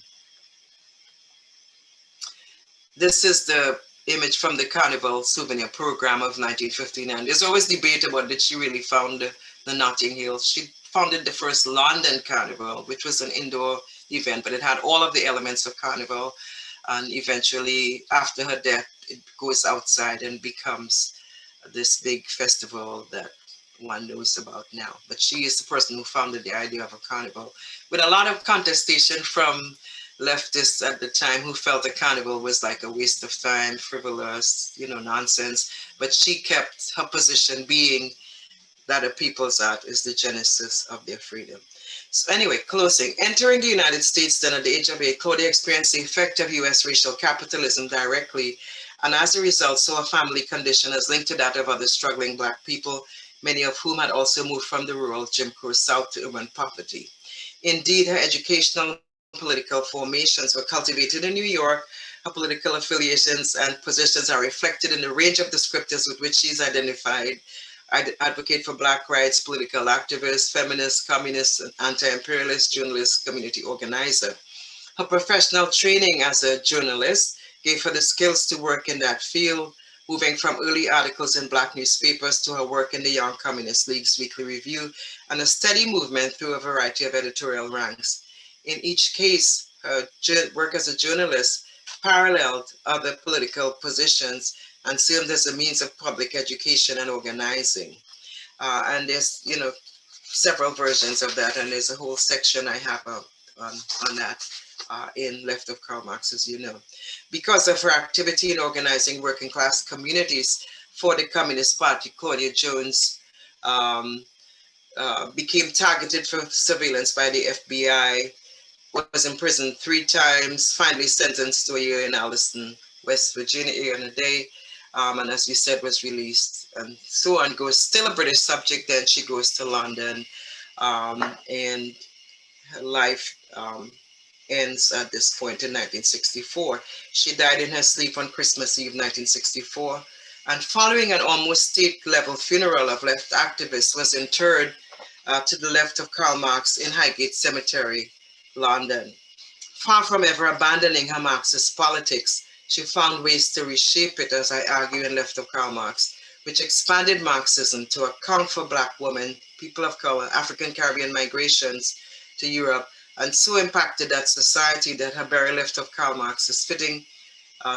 This is the image from the Carnival Souvenir Program of 1959. There's always debate about did she really found the Notting Hill. She founded the first London Carnival, which was an indoor event, but it had all of the elements of Carnival. And eventually, after her death, it goes outside and becomes this big festival that one knows about now. But she is the person who founded the idea of a carnival, with a lot of contestation from leftists at the time who felt the carnival was like a waste of time, frivolous, nonsense. But she kept her position being that a people's art is the genesis of their freedom. So anyway, closing. Entering the United States then at the age of 8, Claudia experienced the effect of US racial capitalism directly, and as a result saw a family condition as linked to that of other struggling Black people, many of whom had also moved from the rural Jim Crow South to urban poverty. Indeed, her educational and political formations were cultivated in New York. Her political affiliations and positions are reflected in the range of descriptors with which she's identified: advocate for Black rights, political activist, feminist, communist, anti-imperialist, journalist, community organizer. Her professional training as a journalist gave her the skills to work in that field, moving from early articles in Black newspapers to her work in the Young Communist League's Weekly Review, and a steady movement through a variety of editorial ranks. In each case, her work as a journalist paralleled other political positions and served as a means of public education and organizing. And there's, several versions of that, and there's a whole section I have on that in Left of Karl Marx, as you know. Because of her activity in organizing working class communities for the Communist Party, Claudia Jones became targeted for surveillance by the FBI, was imprisoned 3 times, finally sentenced to a year in Alliston, West Virginia, year and a day, and as we said, was released, and so on goes. Still a British subject, then she goes to London, and her life ends at this point in 1964. She died in her sleep on Christmas Eve 1964, and following an almost state-level funeral of left activists, was interred to the left of Karl Marx in Highgate Cemetery, London. Far from ever abandoning her Marxist politics, she found ways to reshape it, as I argue in Left of Karl Marx, which expanded Marxism to account for Black women, people of color, African-Caribbean migrations to Europe, and so impacted that society that her very left of Karl Marx's fitting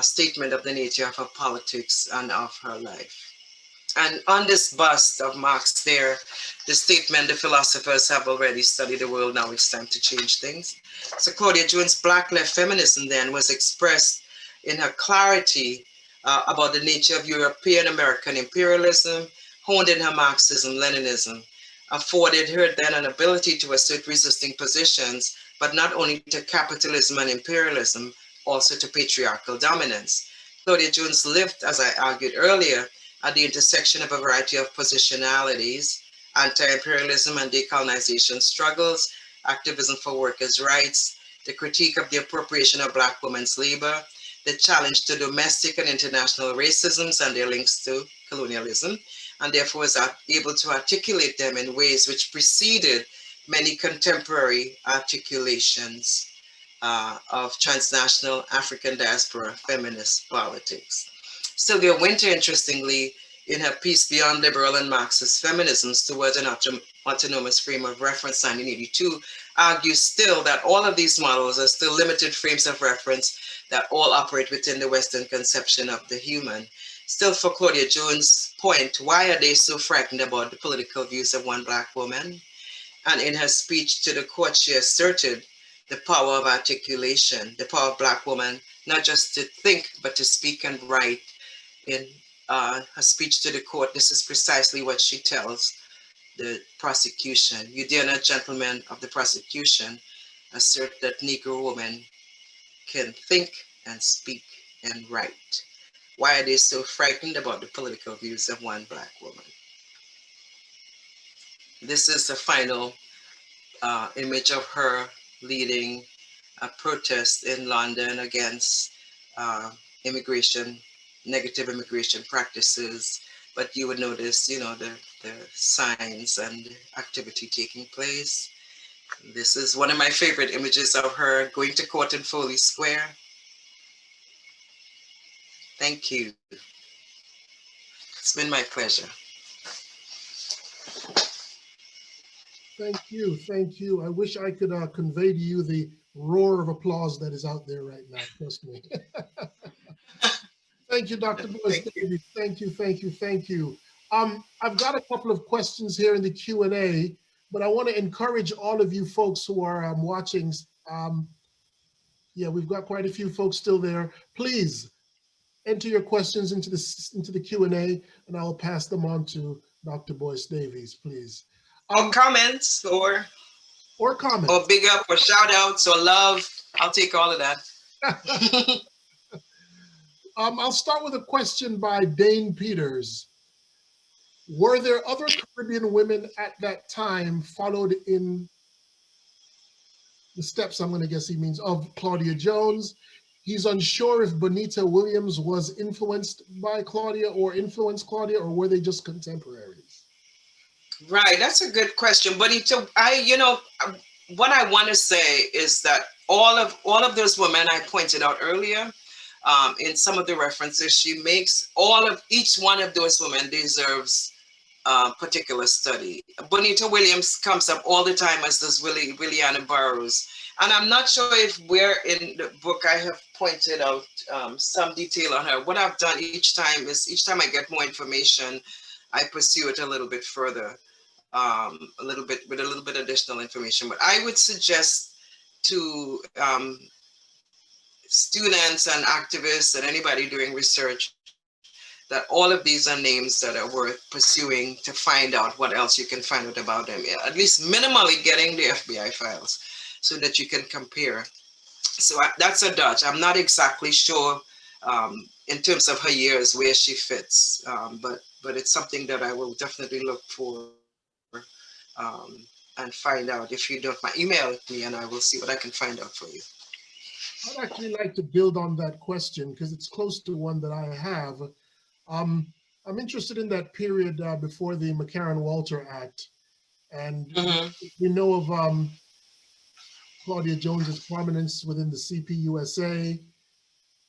statement of the nature of her politics and of her life. And on this bust of Marx there, the statement, the philosophers have already studied the world, now it's time to change things. So Claudia Jones' Black left feminism then was expressed in her clarity about the nature of European American imperialism, honed in her Marxism-Leninism, afforded her then an ability to assert resisting positions, but not only to capitalism and imperialism, also to patriarchal dominance. Claudia Jones lived, as I argued earlier, at the intersection of a variety of positionalities, anti-imperialism and decolonization struggles, activism for workers' rights, the critique of the appropriation of Black women's labor, the challenge to domestic and international racisms and their links to colonialism, and therefore was able to articulate them in ways which preceded many contemporary articulations of transnational African diaspora feminist politics. Sylvia Wynter, interestingly, in her piece Beyond Liberal and Marxist Feminisms Towards an Autonomous Frame of Reference, 1982, argues still that all of these models are still limited frames of reference that all operate within the Western conception of the human. Still, for Claudia Jones' point, why are they so frightened about the political views of one Black woman? And in her speech to the court, she asserted the power of articulation, the power of Black women, not just to think, but to speak and write. In her speech to the court, this is precisely what she tells the prosecution. You dare not, gentlemen of the prosecution, assert that Negro women can think and speak and write. Why are they so frightened about the political views of one Black woman? This is the final image of her leading a protest in London against immigration, negative immigration practices. But you would notice, you know, the signs and activity taking place. This is one of my favorite images of her going to court in Foley Square. Thank you. It's been my pleasure. Thank you, thank you. I wish I could convey to you the roar of applause that is out there right now, trust me. Thank you, Dr. Boyce Davies. Thank you, thank you, thank you. I've got a couple of questions here in the Q&A, but I want to encourage all of you folks who are watching. Yeah, we've got quite a few folks still there. Please enter your questions into the Q&A, and I'll pass them on to Dr. Boyce Davies, please. Or comments, or comments, or big up, or shout outs, or love. I'll take all of that. I'll start with a question by Dane Peters. Were there other Caribbean women at that time followed in the steps, I'm going to guess he means, of Claudia Jones? He's unsure if Bonita Williams was influenced by Claudia or influenced Claudia, or were they just contemporaries? Right, that's a good question. Bonita, you know, what I want to say is that all of those women I pointed out earlier, in some of the references she makes, each one of those women deserves particular study. Bonita Williams comes up all the time, as does Williana Burroughs. And I'm not sure if where in the book I have pointed out some detail on her. What I've done each time I get more information, I pursue it a little bit further, with a little bit additional information. But I would suggest to students and activists and anybody doing research that all of these are names that are worth pursuing to find out what else you can find out about them. At least minimally getting the FBI files so that you can compare. So that's a Dutch. I'm not exactly sure in terms of her years where she fits, but it's something that I will definitely look for and find out. If you don't mind, email me and I will see what I can find out for you. I'd actually like to build on that question because it's close to one that I have. I'm interested in that period before the McCarran-Walter Act, and we know of Claudia Jones's prominence within the CPUSA,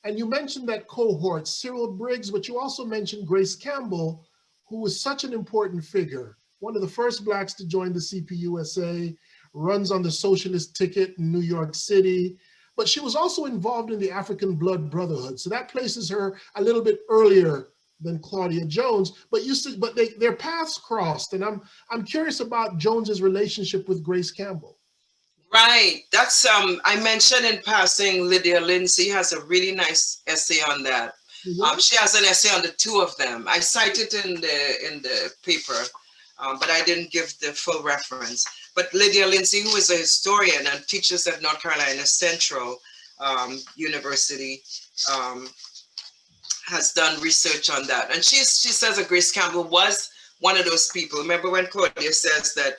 and you mentioned that cohort, Cyril Briggs, but you also mentioned Grace Campbell, who was such an important figure, one of the first Blacks to join the CPUSA, runs on the socialist ticket in New York City, but she was also involved in the African Blood Brotherhood. So that places her a little bit earlier than Claudia Jones, but their paths crossed. And I'm curious about Jones's relationship with Grace Campbell. Right. That's I mentioned in passing, Lydia Lindsay has a really nice essay on that. She has an essay on the two of them. I cite it in the paper, but I didn't give the full reference. But Lydia Lindsay, who is a historian and teaches at North Carolina Central University, has done research on that. And she says that Grace Campbell was one of those people. Remember when Claudia says that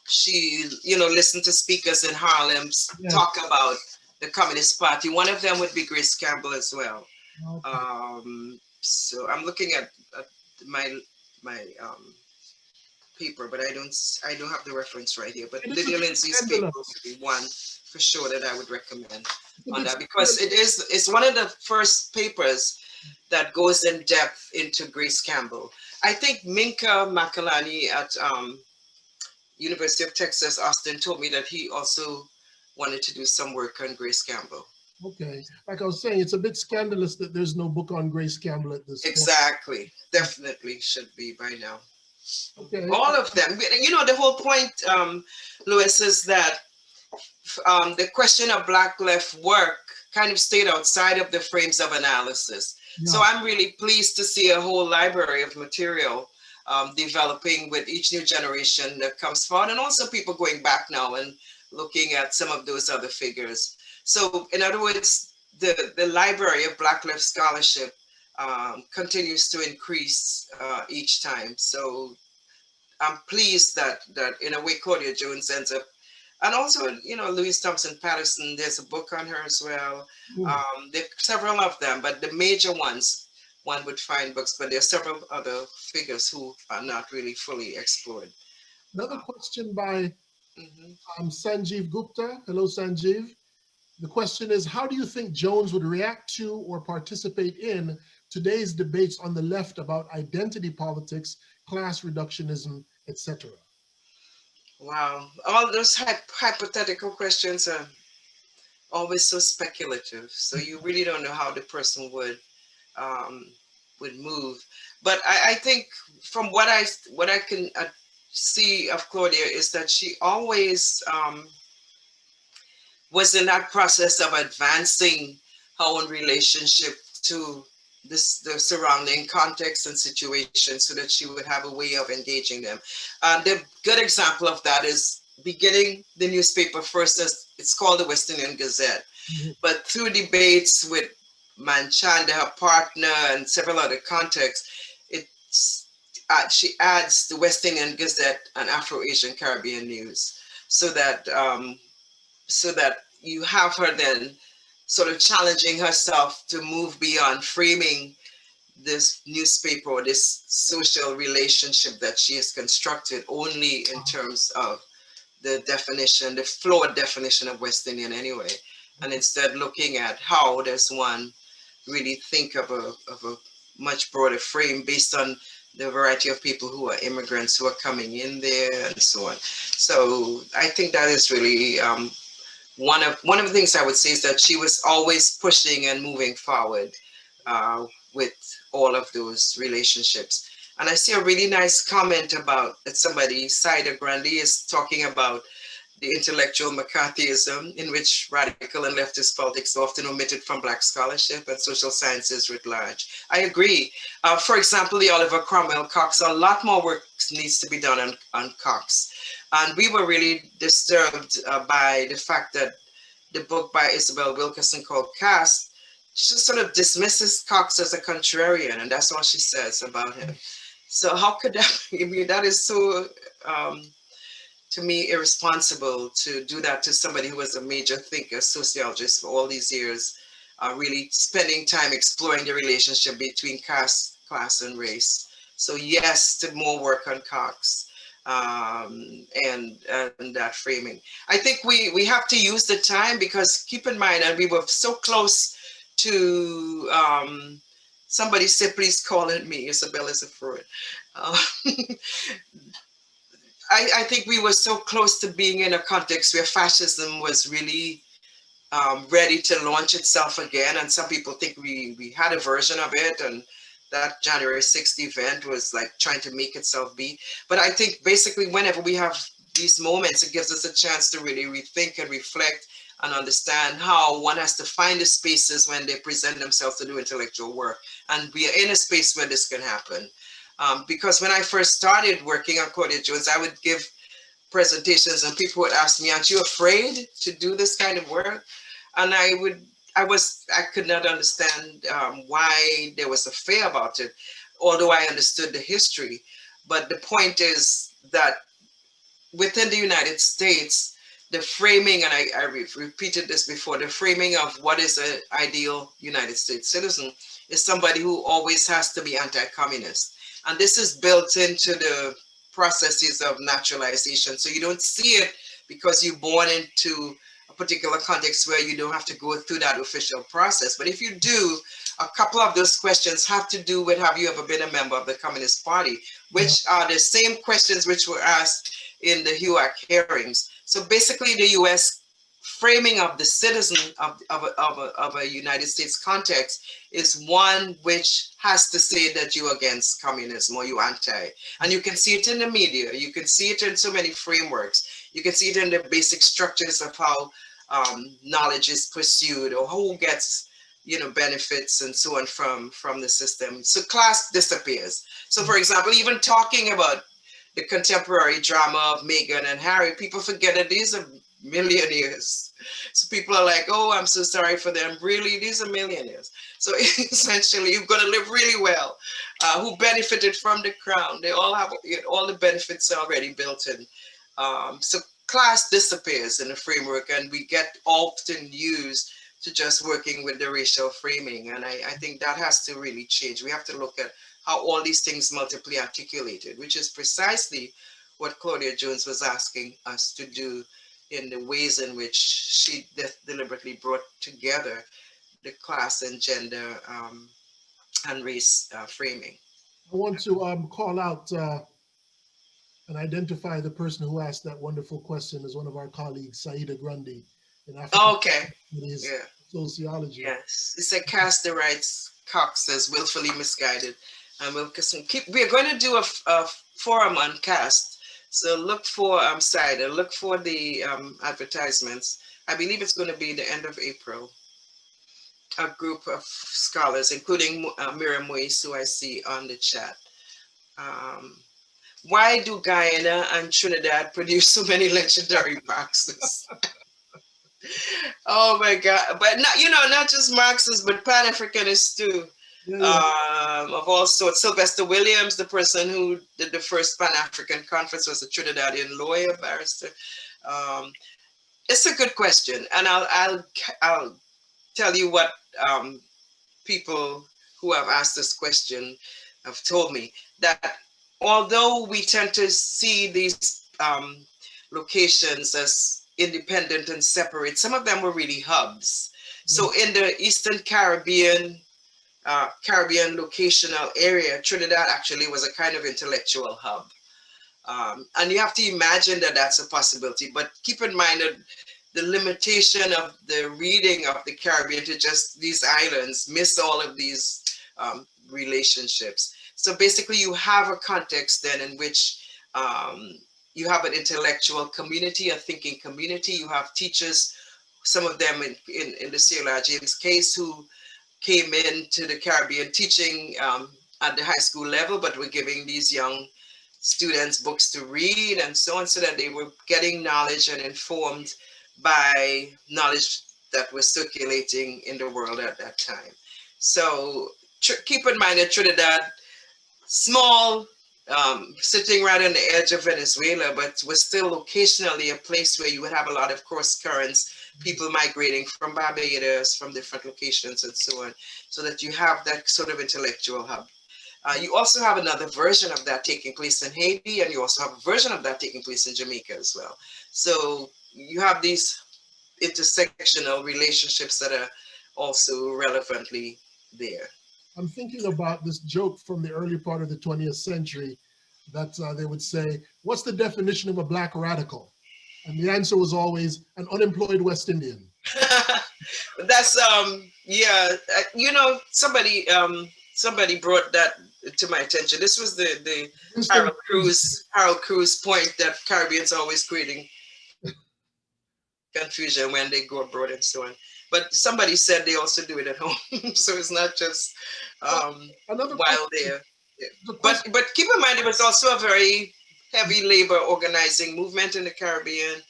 she, listened to speakers in Harlem talk about the Communist Party. One of them would be Grace Campbell as well. Okay. So I'm looking at my paper, but I don't have the reference right here. But Lydia Lindsay's paper would be one for sure that I would recommend on that, because it's one of the first papers that goes in depth into Grace Campbell. I think Minka Makalani at University of Texas, Austin, told me that he also wanted to do some work on Grace Campbell. Okay, like I was saying, it's a bit scandalous that there's no book on Grace Campbell at this point. Exactly, definitely should be by now. Okay. All of them. The whole point, Louis, is that the question of Black left work kind of stayed outside of the frames of analysis. Yeah. So I'm really pleased to see a whole library of material developing with each new generation that comes forward, and also people going back now and looking at some of those other figures. So in other words, the library of Black left scholarship continues to increase each time. So I'm pleased that in a way Claudia Jones ends up, and also, Louise Thompson Patterson, there's a book on her as well. There are several of them, but the major ones, one would find books, but there are several other figures who are not really fully explored. Another question by Sanjeev Gupta. Hello, Sanjeev. The question is, how do you think Jones would react to or participate in today's debates on the left about identity politics, class reductionism, etc.? Wow, all those hypothetical questions are always so speculative. So you really don't know how the person would move. But I think from what I can see of Claudia is that she always was in that process of advancing her own relationship to the surrounding context and situation, so that she would have a way of engaging them. The good example of that is beginning the newspaper first as it's called the West Indian Gazette, but through debates with Manchanda, her partner, and several other contexts, she adds the West Indian Gazette and Afro-Asian Caribbean news, so that you have her then sort of challenging herself to move beyond framing this newspaper or this social relationship that she has constructed only in terms of the definition, the flawed definition of West Indian anyway, and instead looking at how does one really think of a much broader frame based on the variety of people who are immigrants who are coming in there and so on. So I think that is really one of the things I would say is that she was always pushing and moving forward with all of those relationships. And I see a really nice comment about that somebody, Saida Grandi, is talking about the intellectual McCarthyism in which radical and leftist politics are often omitted from Black scholarship and social sciences writ large. I agree. For example, the Oliver Cromwell Cox, a lot more work needs to be done on Cox. And we were really disturbed by the fact that the book by Isabel Wilkerson called Caste just sort of dismisses Cox as a contrarian, and that's all she says about him. So how could that, I mean, that is so, to me, irresponsible to do that to somebody who was a major thinker, sociologist for all these years, really spending time exploring the relationship between caste, class, and race. So yes, to more work on Cox and that framing. I think we have to use the time, because keep in mind, and we were so close to somebody said, please call it me, Isabella Zafruin. Uh, I think we were so close to being in a context where fascism was really ready to launch itself again. And some people think we had a version of it, and that January 6th event was like trying to make itself be. But I think basically whenever we have these moments, it gives us a chance to really rethink and reflect and understand how one has to find the spaces when they present themselves to do intellectual work. And we are in a space where this can happen. Because when I first started working on Claudia Jones, I would give presentations and people would ask me, aren't you afraid to do this kind of work? And I could not understand why there was a fear about it, although I understood the history. But the point is that within the United States, the framing, and I repeated this before, the framing of what is an ideal United States citizen is somebody who always has to be anti-communist. And this is built into the processes of naturalization. So you don't see it because you're born into a particular context where you don't have to go through that official process. But if you do, a couple of those questions have to do with, have you ever been a member of the Communist Party, which are the same questions which were asked in the HUAC hearings. So basically the US framing of the citizen of a United States context is one which has to say that you're against communism or you're anti. And you can see it in the media. You can see it in so many frameworks. You can see it in the basic structures of how knowledge is pursued or who gets benefits and so on from the system. So class disappears. So for example, even talking about the contemporary drama of Meghan and Harry, people forget that these are millionaires. So people are like, oh, I'm so sorry for them. Really, these are millionaires. So essentially, you've got to live really well. Who benefited from the crown? They all have all the benefits already built in. So class disappears in the framework, and we get often used to just working with the racial framing. And I think that has to really change. We have to look at how all these things multiply articulated, which is precisely what Claudia Jones was asking us to do in the ways in which she deliberately brought together the class and gender and race framing. I want to call out and identify the person who asked that wonderful question as one of our colleagues, Saida Grundy, in African Okay. Studies Yeah. Sociology. Yes. It's a cast the rights Cox says willfully misguided. And we're going to do a forum on cast. So look for Saida, look for the advertisements. I believe it's going to be the end of April. A group of scholars, including Miriam Moise, who I see on the chat. Why do Guyana and Trinidad produce so many legendary Marxists? Oh my God! But not, not just Marxists, but Pan-Africanists too. Of all sorts. Sylvester Williams, the person who did the first Pan-African conference, was a Trinidadian lawyer, barrister. It's a good question, and I'll tell you what people who have asked this question have told me, that although we tend to see these locations as independent and separate, some of them were really hubs. So in the Eastern Caribbean locational area, Trinidad actually was a kind of intellectual hub. And you have to imagine that that's a possibility, but keep in mind that the limitation of the reading of the Caribbean to just these islands miss all of these relationships. So basically you have a context then in which you have an intellectual community, a thinking community. You have teachers, some of them in the Sierra James case, who came into the Caribbean teaching at the high school level, but were giving these young students books to read and so on, so that they were getting knowledge and informed by knowledge that was circulating in the world at that time. So keep in mind that Trinidad, small, sitting right on the edge of Venezuela, but was still occasionally a place where you would have a lot of cross currents, people migrating from Barbados, from different locations and so on, so that you have that sort of intellectual hub. You also have another version of that taking place in Haiti, and you also have a version of that taking place in Jamaica as well. So you have these intersectional relationships that are also relevantly there. I'm thinking about this joke from the early part of the 20th century that they would say, what's the definition of a black radical? And the answer was always an unemployed West Indian. That's yeah, you know, somebody brought that to my attention. This was the Winston, Harold Cruz point that Caribbeans are always creating confusion when they go abroad and so on. But somebody said they also do it at home, so it's not just another while question, they're. Yeah. But keep in mind, it was also a very heavy labor organizing movement in the Caribbean.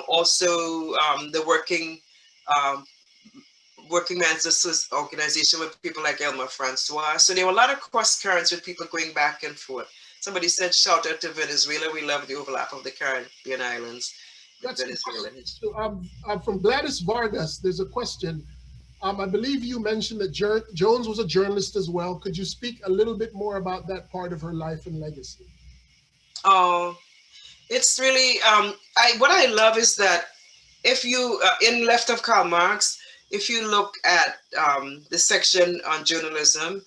Also, the working man's organization with people like Elmer Francois. So there were a lot of cross currents with people going back and forth. Somebody said, shout out to Venezuela. We love the overlap of the Caribbean islands. that's Venezuela. from Gladys Vargas. There's a question. I believe you mentioned that Jones was a journalist as well. Could you speak a little bit more about that part of her life and legacy? Oh, it's really, what I love is that if you, in Left of Karl Marx, if you look at the section on journalism,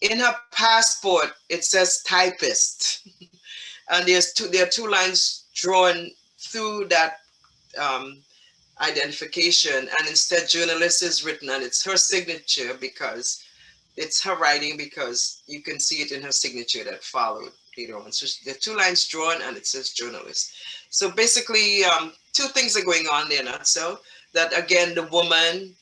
in her passport, it says typist. And there are two lines drawn through that identification, and instead journalist is written, and it's her signature because it's her writing, because you can see it in her signature that followed later on. So there are two lines drawn and it says journalist. So basically, two things are going on there, not so that again, the woman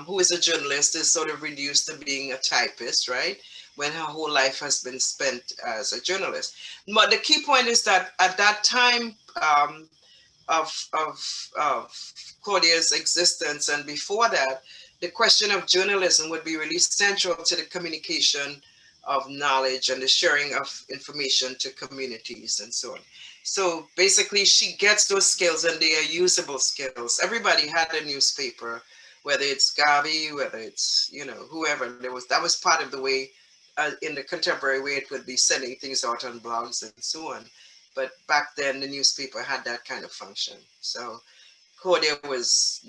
who is a journalist is sort of reduced to being a typist, right? When her whole life has been spent as a journalist. But the key point is that at that time of Claudia's existence and before that, the question of journalism would be really central to the communication of knowledge and the sharing of information to communities and so on. So basically, she gets those skills, and they are usable skills. Everybody had a newspaper, whether it's Gavi, whether it's, you know, whoever. That was part of the way, in the contemporary way, it would be sending things out on blogs and so on. But back then, the newspaper had that kind of function. So Claudia was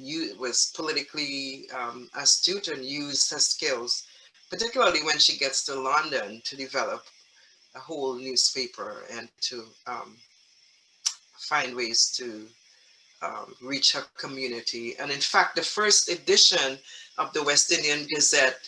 politically astute and used her skills, particularly when she gets to London, to develop a whole newspaper and to find ways to reach her community. And in fact, the first edition of the West Indian Gazette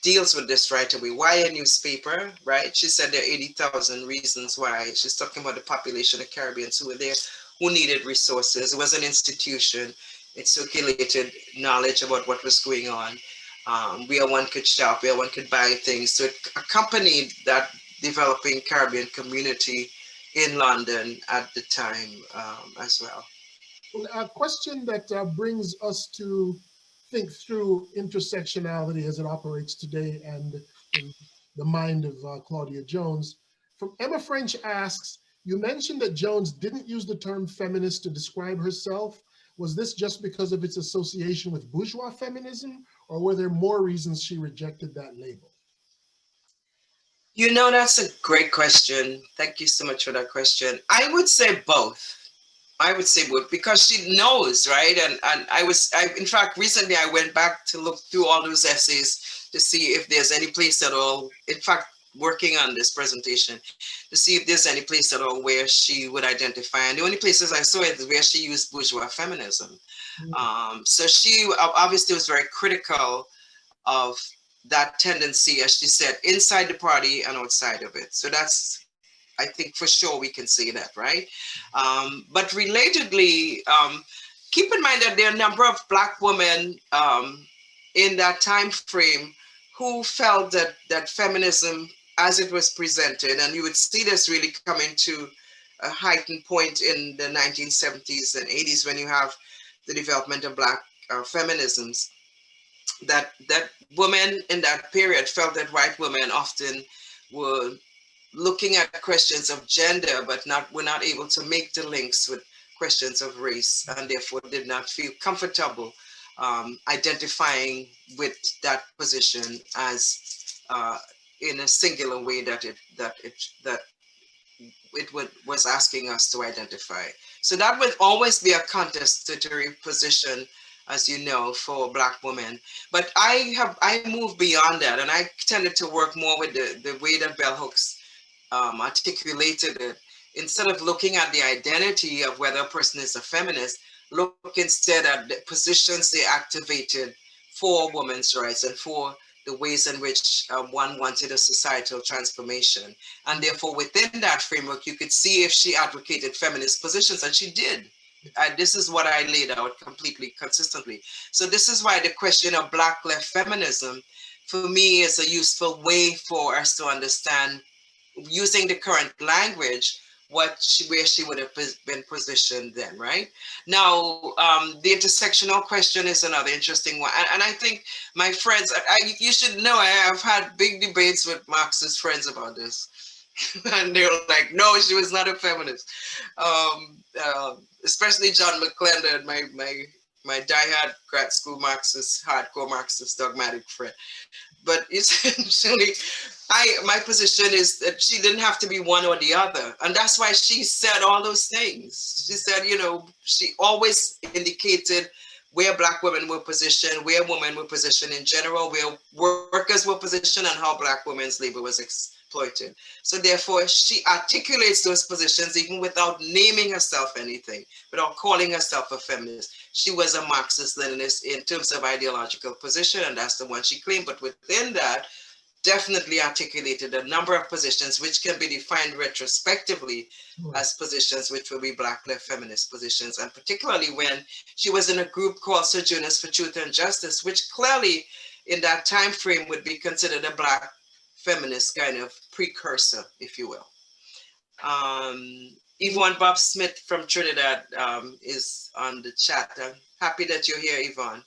deals with this right away. Why a newspaper, right? She said there are 80,000 reasons why. She's talking about the population of Caribbeans who were there, who needed resources. It was an institution. It circulated knowledge about what was going on. Where one could shop, where one could buy things. So it accompanied that developing Caribbean community in London at the time as well. Well, a question that brings us to think through intersectionality as it operates today and in the mind of Claudia Jones. From Emma French asks, you mentioned that Jones didn't use the term feminist to describe herself. Was this just because of its association with bourgeois feminism, or were there more reasons she rejected that label? You know, that's a great question. Thank you so much for that question. I would say both. I would say both, because she knows, right? And in fact, recently I went back to look through all those essays to see if there's any place at all, in fact, working on this presentation, to see if there's any place at all where she would identify. And the only places I saw it is where she used bourgeois feminism. So she obviously was very critical of that tendency, as she said, inside the party and outside of it. So that's, I think for sure we can say that, right? But relatedly, keep in mind that there are a number of Black women in that time frame who felt that feminism, as it was presented, and you would see this really coming to a heightened point in the 1970s and 80s when you have the development of Black feminisms, that women in that period felt that white women often were looking at questions of gender, but were not able to make the links with questions of race, and therefore did not feel comfortable identifying with that position as in a singular way that it was asking us to identify. So that would always be a contestatory position as you know, for Black women. But I moved beyond that, and I tended to work more with the way that bell hooks articulated it. Instead of looking at the identity of whether a person is a feminist, look instead at the positions they activated for women's rights and for the ways in which one wanted a societal transformation. And therefore, within that framework, you could see if she advocated feminist positions, and she did. This is what I laid out completely consistently. So this is why the question of Black left feminism, for me, is a useful way for us to understand, using the current language, where she would have been positioned then, right? Now, the intersectional question is another interesting one. And I think my friends, you should know, I have had big debates with Marxist friends about this. And they're like, no, she was not a feminist. Especially John McClendon, my diehard grad school Marxist, hardcore Marxist dogmatic friend. But essentially, my position is that she didn't have to be one or the other. And that's why she said all those things. She said, she always indicated where Black women were positioned, where women were positioned in general, where workers were positioned, and how Black women's labor was exploited. So therefore, she articulates those positions even without naming herself anything, without calling herself a feminist. She was a Marxist-Leninist in terms of ideological position, and that's the one she claimed. But within that, definitely articulated a number of positions which can be defined retrospectively as positions which will be Black left feminist positions, and particularly when she was in a group called Sojourners for Truth and Justice, which clearly in that time frame would be considered a Black feminist kind of precursor, if you will. Yvonne Bob Smith from Trinidad is on the chat. I'm happy that you're here, Yvonne.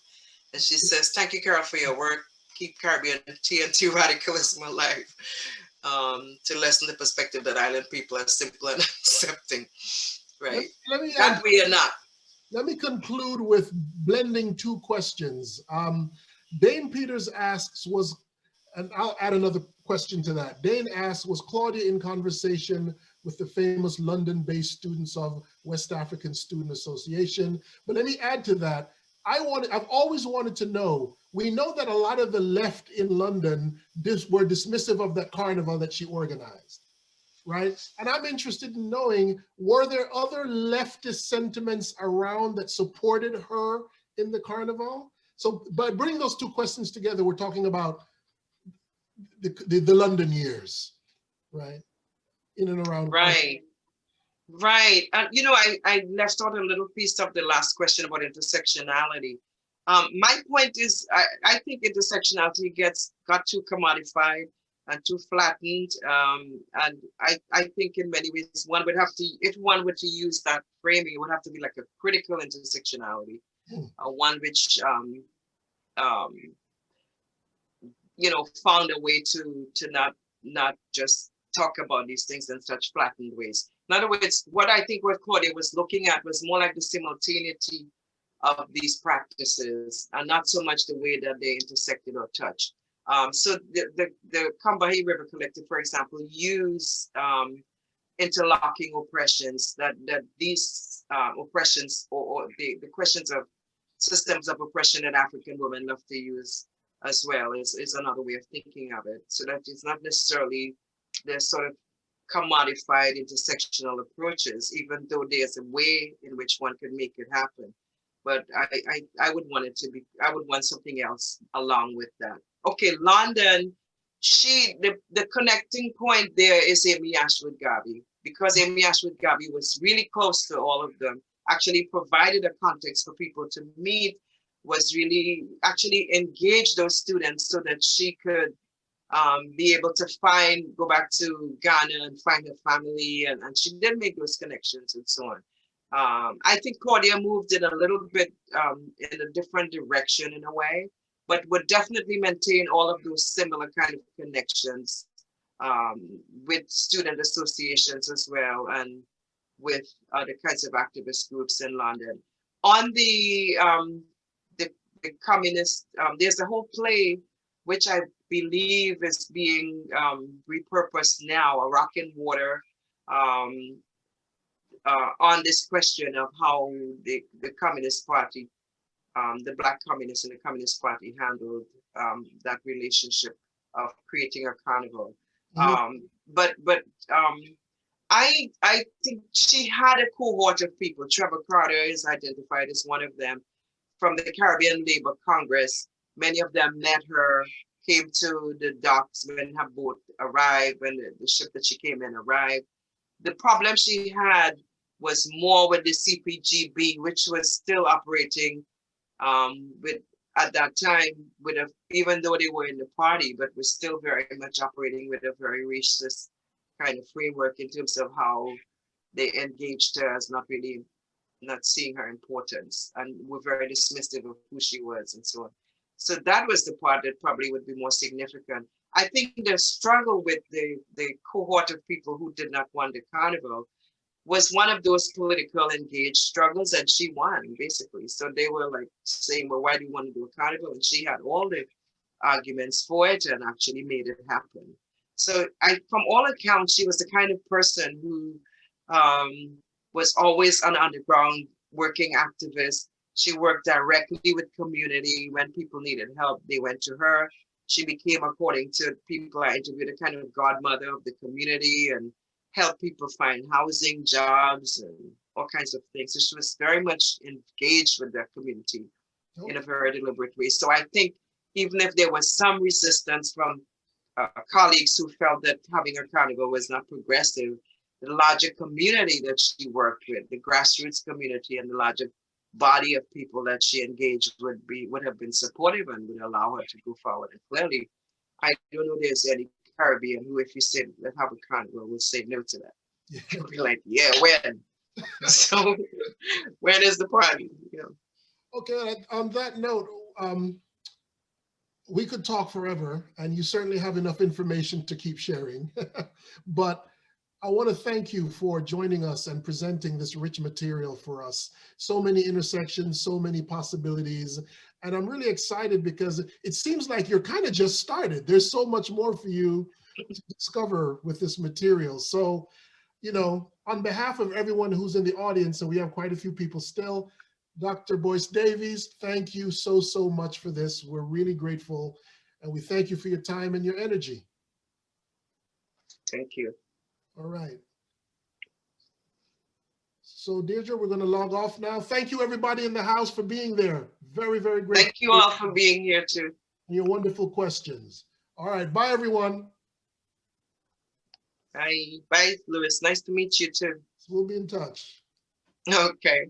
And she says, thank you, Carol, for your work. Keep Caribbean TNT radicalism alive, to lessen the perspective that island people are simple and accepting, right? Let me that we are not. Let me conclude with blending two questions. Dane Peters asks, and I'll add another question to that. Dane asks, was Claudia in conversation with the famous London-based students of West African Student Association? But let me add to that. I've always wanted to know, we know that a lot of the left in London were dismissive of that carnival that she organized, right? And I'm interested in knowing, were there other leftist sentiments around that supported her in the carnival? So by bringing those two questions together, we're talking about the London years, right? In and around. Right. Right. And I left out a little piece of the last question about intersectionality. My point is, I think intersectionality got too commodified and too flattened. And I think in many ways one would have to, if one were to use that framing, it would have to be like a critical intersectionality, one which found a way to not just talk about these things in such flattened ways. In other words, what I think what Claudia was looking at was more like the simultaneity of these practices and not so much the way that they intersected or touched. So the Combahee River Collective, for example, use interlocking oppressions, that these oppressions or the questions of systems of oppression that African women love to use as well is another way of thinking of it. So that it's not necessarily the sort of commodified intersectional approaches, even though there's a way in which one could make it happen. But I would want it to be, I would want something else along with that. Okay, London, the connecting point there is Amy Ashwood Garvey, because Amy Ashwood Garvey was really close to all of them, actually provided a context for people to meet, was really actually engage those students so that she could be able to go back to Ghana and find her family, and she did make those connections and so on. I think Claudia moved in a little bit in a different direction in a way, but would definitely maintain all of those similar kind of connections with student associations as well, and with other kinds of activist groups in London. On the communist, there's a whole play which I believe is being repurposed now, A Rock in Water, on this question of how the Communist Party the Black communists and the Communist Party handled that relationship of creating a carnival. I think she had a cohort of people. Trevor Carter is identified as one of them from the Caribbean Labor Congress. Many of them met her, came to the docks when her boat arrived, when the ship that she came in arrived. The problem she had was more with the CPGB, which was still operating with at that time with a, even though they were in the party, but was still very much operating with a very racist kind of framework in terms of how they engaged her as not seeing her importance and were very dismissive of who she was and so on. So that was the part that probably would be more significant. I think the struggle with the cohort of people who did not want the carnival was one of those political engaged struggles, and she won basically. So they were like saying, well, why do you want to do a carnival? And she had all the arguments for it and actually made it happen. So from all accounts, she was the kind of person who was always an underground working activist. She worked directly with community. When people needed help, they went to her. She became, according to people I interviewed, a kind of godmother of the community and helped people find housing, jobs, and all kinds of things. So she was very much engaged with their community in a very deliberate way. So I think even if there was some resistance from colleagues who felt that having a carnival was not progressive, the larger community that she worked with, the grassroots community and the larger body of people that she engaged would have been supportive and would allow her to go forward. And clearly, I don't know there's any Caribbean who, if you said let's have a carnival, will say no to that. Yeah. They'll be like, yeah, when? So when is the party? Yeah. Okay, on that note, we could talk forever, and you certainly have enough information to keep sharing. But I want to thank you for joining us and presenting this rich material for us. So many intersections, so many possibilities. And I'm really excited because it seems like you're kind of just started. There's so much more for you to discover with this material. So, you know, on behalf of everyone who's in the audience, and we have quite a few people still, Dr. Boyce Davies, thank you so, so much for this. We're really grateful. And we thank you for your time and your energy. Thank you. All right. So Deirdre, we're going to log off now. Thank you everybody in the house for being there. Very, very grateful. Thank you all for being here too. And your wonderful questions. All right, bye everyone. Bye, bye, Louis. Nice to meet you too. We'll be in touch. Okay.